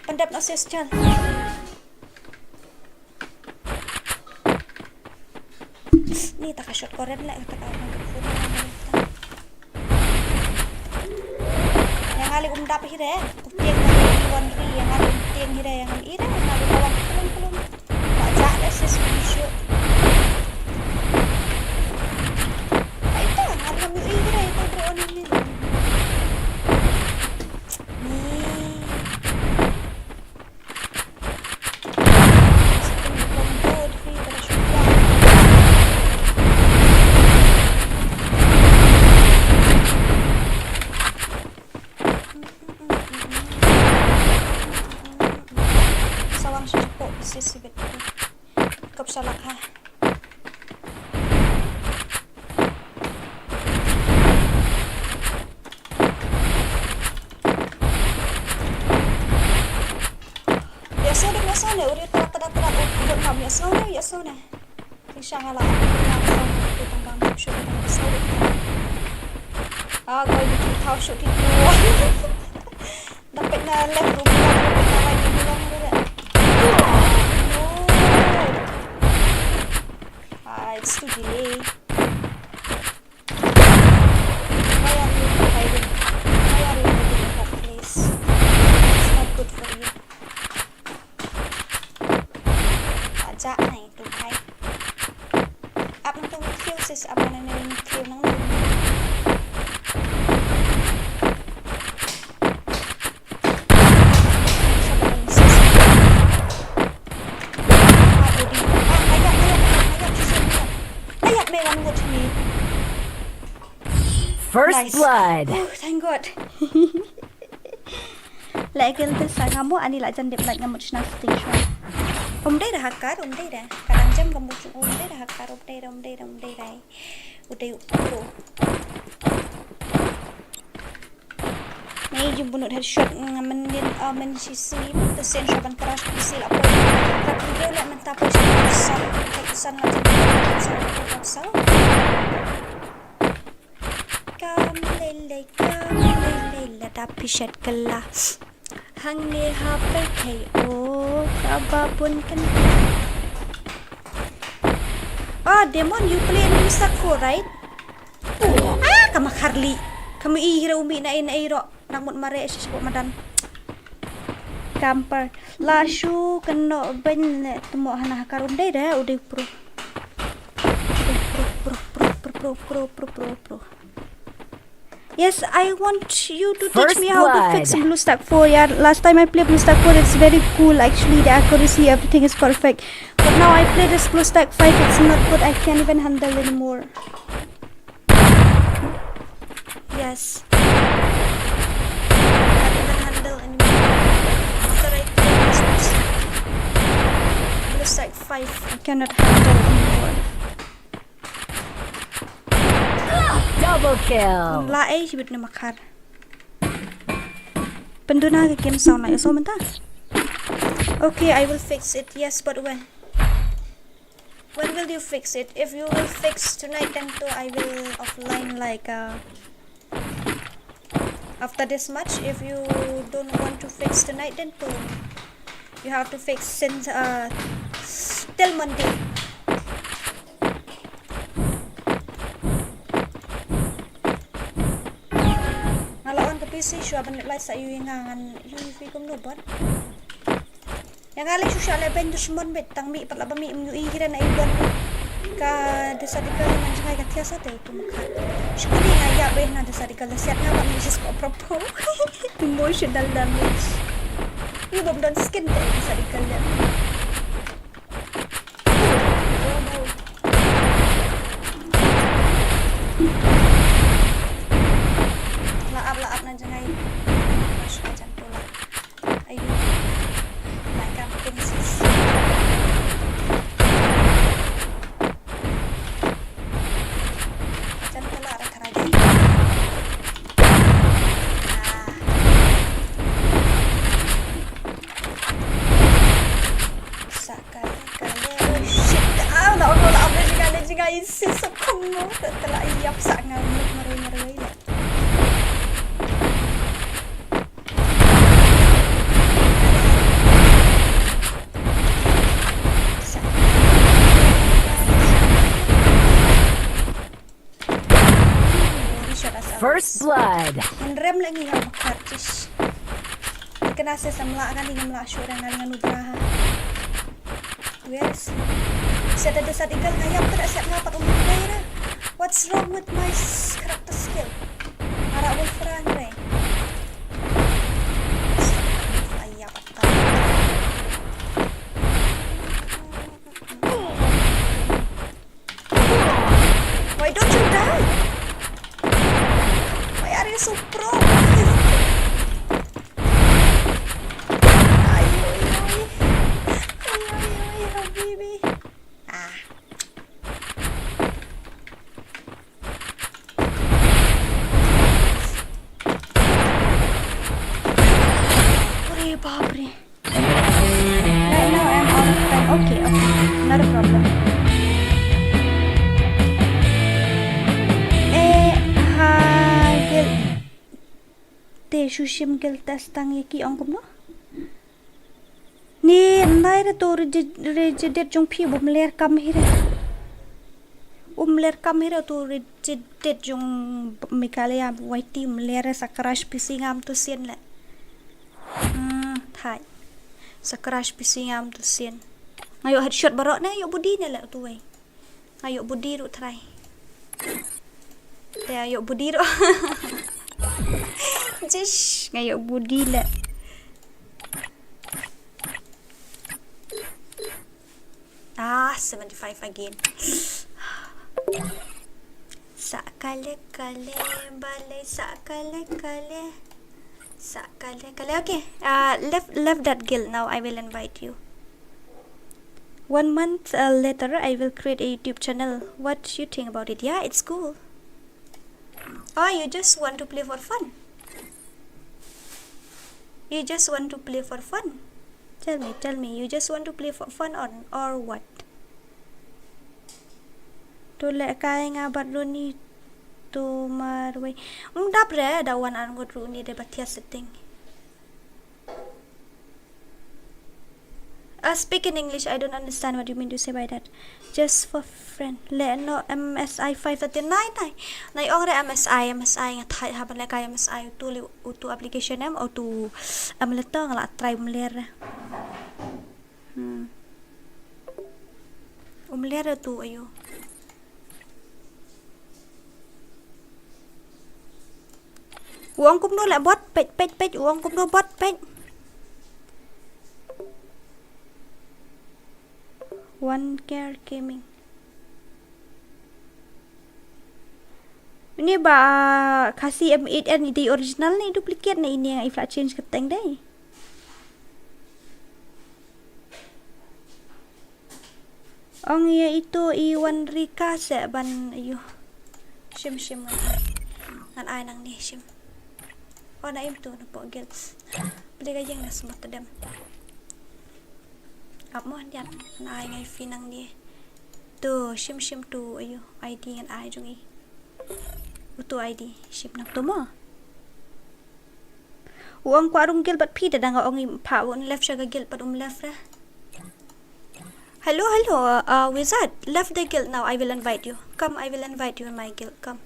Pandap na siya. Ni taka shot ko red lek taka. Yang kali dapat hire, tiang kawan hire, yang kali tiang hire, yang kali ire, yang kali kawan pelum. Baca leses bisu. Itu, kami hire itu drone ini. Sisibit ko. Kapsalak ha. Biasa na uri tara ubod kam yaso na. Siya nga lang ako tanggang shoot ng solid. Going to how shoot it. Dapat na left room lang, dapat na right room lang rin. It's too delay. Why are you hiding? Why are you hiding in that place? It's not good for you. Aja na ito, hi. Up ng itong kill sis, up na rin kill ng room. First blood. Oh, thank God. Lagyan din sa ngamo ani la jan dip like ngamo chna station. Đây là hakar, đây là cả đàn châm cầm một chục đây là hakar, đây là uday pro. Này dùng bunut headshot men sisi persen shaban keras sil apa. Tapi dia nak mentapa kesan macam Kɣɪʟᴛᴇ tapi shat kala hang ne ha per kai o Aᴅᴅᴜᴛ. Demon, you play in Mᴏʀᴜᴜ, right? Kamu Harley kamu ihira umi na iro namut mare sispo madan camper lashu kena ben temo hana karun dai dah udah pro. Yes, I want you to teach me how to fix Mᴏʀᴜ. Yeah, last time I played Mᴏʀᴜ, it's very cool. Actually, the accuracy, everything is perfect. But now I play this Mᴏʀᴜ 5, it's not good. I can't even handle anymore. Yes. I can't even handle anymore. After I play this Mᴏʀᴜ 5, I cannot handle anymore. Double kill. Lae sibit na makar. Penduna ke game sound like so menta. Okay, I will fix it. Yes, but when? When will you fix it? If you will fix tonight, then too I will offline like after this match. If you don't want to fix tonight, then too you have to fix since till Monday. si shua ban lai sa yu ngangan yu fi kum no bot yang ali shusha le ben dushmon bet tang mi patla ba mi yu ira na ibon ka desadikal man jangai ka tiasa te tu mukha shkudi ngaya be na desadikal siat nga ba mi sis ko propo emotional damage yu bom don skin te desadikal le laap na jangai mas ajan pula ayo like makin sis ajan pula ara karaja sakale oh shit la jangai sis sokomo telah iap sak ngamuk maroi lah. First blood. Rem lagi nga makartis. Kena sa samla kan dengan mla syura dengan nudraha. Yes. Saya ada sadikal ngayap tak siap ngapat umur. What's wrong with my character skill? Ara wolfran re. Ayap ta. Why don't you die? Why are you so pro? Ay, habibi. Ore babre. Right now I'm out of time. Okay, not a problem. Te shushim gel testang yaki angkum no ni naira to rejedet jong phi umler kam hira to rejedet jong Mᴏʀᴇ waiti umler sakrash pisingam to sien la thai sakrash pisingam to sien ayo headshot barok na ayo budi na la tu wai ayo budi ru try te ayo budi ru Jish, ngayon budi lah. Ah, 75 again. Sakale bale, sakale. Okay. Left that guild now. I will invite you. 1 month later, I will create a YouTube channel. What you think about it? Yeah, it's cool. Oh, you just want to play for fun? You just want to play for fun? Tell me, you just want to play for fun or what? Tolak kaya nga baroni to marway. Dabre dawan an go runi de batia setting. Speak in English. I don't understand what you mean to say by that. Just for friend. Le no MSI 539 nai ong re MSI nga thai haban le kaya MSI tu application em auto amletong la try umler. Umler tu ayo. Uang kum no la bot page uang kum no bot page. 1 Care Gaming. Ini ba Khasi M8N di original ni duplicate ni ini yang ifla change ke tank dai. Ong ya itu iwan rika se ban ayo. Shim ngan ai nang ni shim. Oh na im tu na po gels. Beli gayeng na semua tedam. Apmo dian ai ngai finang ni tu shim tu ayo ID ngan ai jung i utu ID shim nak to mo uang ko arung gel bat phi da nga ong i pha won left sha ga gel pat left ra. Hello wizard, left the guild now. I will invite you. Come, I will invite you in my guild. Come.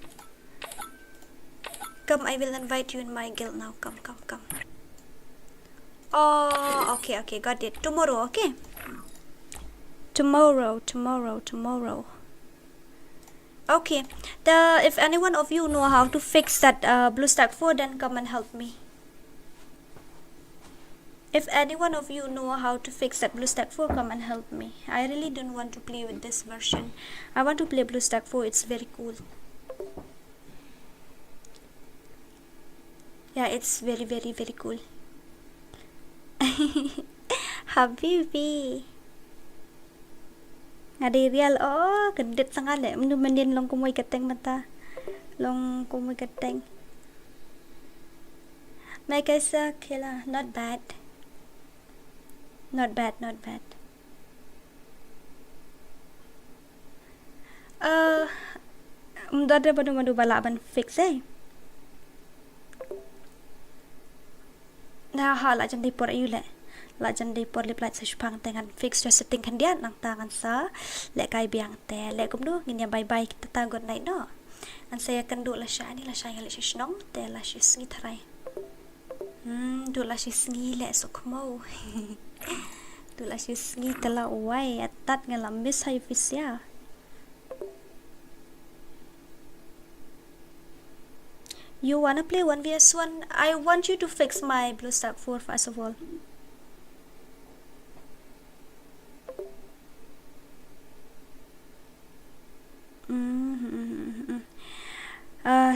Come, I will invite you in my guild now. Come. Oh, okay, got it. Tomorrow, okay? Tomorrow. Okay. If anyone of you know how to fix that BlueStack 4, then come and help me. If anyone of you know how to fix that BlueStack 4, come and help me. I really don't want to play with this version. I want to play BlueStack 4. It's very cool. Yeah, it's very cool. Habibi. Ngadireal. Oh, gendit sangat le. Mendin long kumoy kateng mata. Long kumoy kateng. Mᴏʀᴇ. Not bad. Not bad. Mdada madu balaban fix Nah, la jan dipor ayu le. La jan dipor lip light sa shpang tengan fix your setting kan dia nang tangan sa le kai biang te le kum do ngin ya bye bye kita ta good night no. An saya kan do la sha ni la sha ya le shnong te la shi sngi tharai. Do la shi sngi le so kmo. Do la shi sngi tala wai atat ngalam miss hai fisya. You wanna play 1vs1? I want you to fix my BlueStack 4 first of all.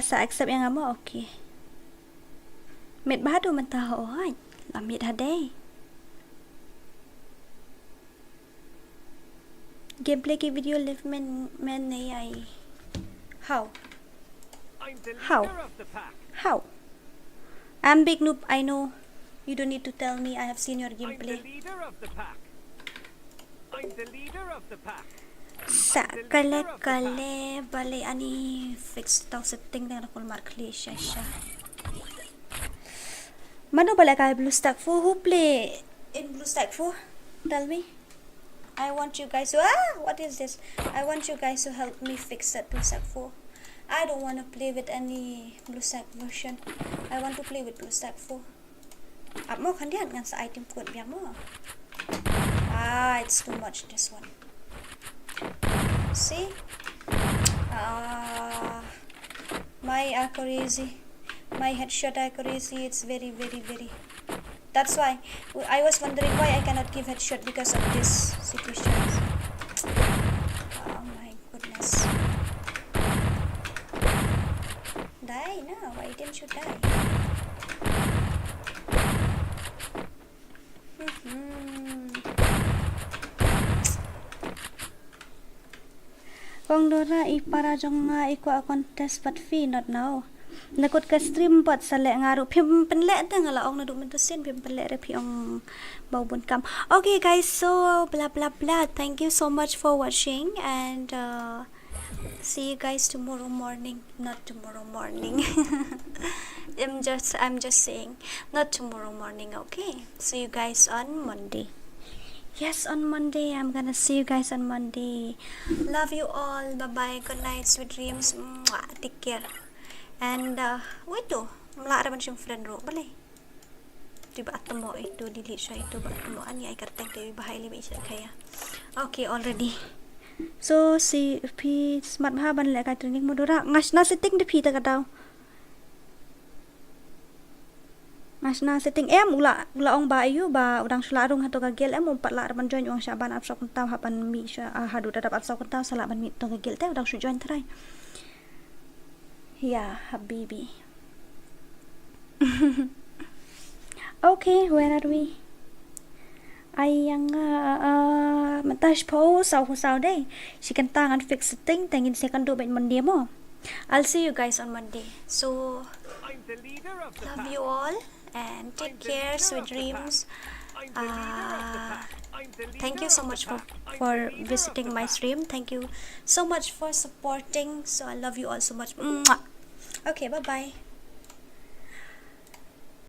Sa accept yang amo okay. Mệt bá đồ mình ta hỏi làm mệt hả đây. Gameplay cái video live men này ai. How? How? I'm big noob, I know. You don't need to tell me. I have seen your gameplay. I'm the leader of the pack. Sa kale bale ani fix tau setting dengan aku Mᴏʀᴇ siya. Mano bala kay BlueStack 4? Who play in BlueStack 4? Tell me. I want you guys to what is this? I want you guys to help me fix that BlueStack 4. I don't want to play with any BlueStack version. I want to play with BlueStack 4. Mo kan dia ngan sa item code biang mo. It's too much this one. See? My accuracy, my headshot accuracy, it's very. That's why I was wondering why I cannot give headshot because of this situation. Oh my goodness. Die now, why didn't you die? Kung Dora para jong nga iko contest but fee not now. Nakot ka stream pot sa le ngaro pim penle ta nga laong na dumentusin pim penle re piong baubon kam. Okay guys, so blah. Thank you so much for watching and see you guys tomorrow morning. Not tomorrow morning. I'm just saying not tomorrow morning, okay? See you guys on Monday. Yes, on Monday. I'm gonna see you guys on Monday. Love you all. Bye-bye. Good night. Sweet dreams. Mwah. Take care. And, wait to. Mala raman siyang friend ro. Balay. Diba at mo ito. Delete siya ito. Ba at mo. Ani ay karteng tayo. Bahay liba siya kaya. Okay, already. So, si P. Smart mahaban lang ka training mo dura. Ngas na setting di P. Taga daw. Mas na setting ula ong ba ayo ba udang sularong hato kagel umpat la raman join uang syaban apsa kuntaw hapan mi sya hadu dadap apsa kuntaw sala ban mi to kagel te udang su join try. Yeah, habibi. Okay, where are we? Ayang matash po sao day. Si kan tangan fix setting tengin si kan do ben Monday mo. I'll see you guys on Monday. So love you all. And take care, sweet dreams. Thank you so much for visiting my stream. Thank you so much for supporting. So I love you all so much. Okay, bye bye.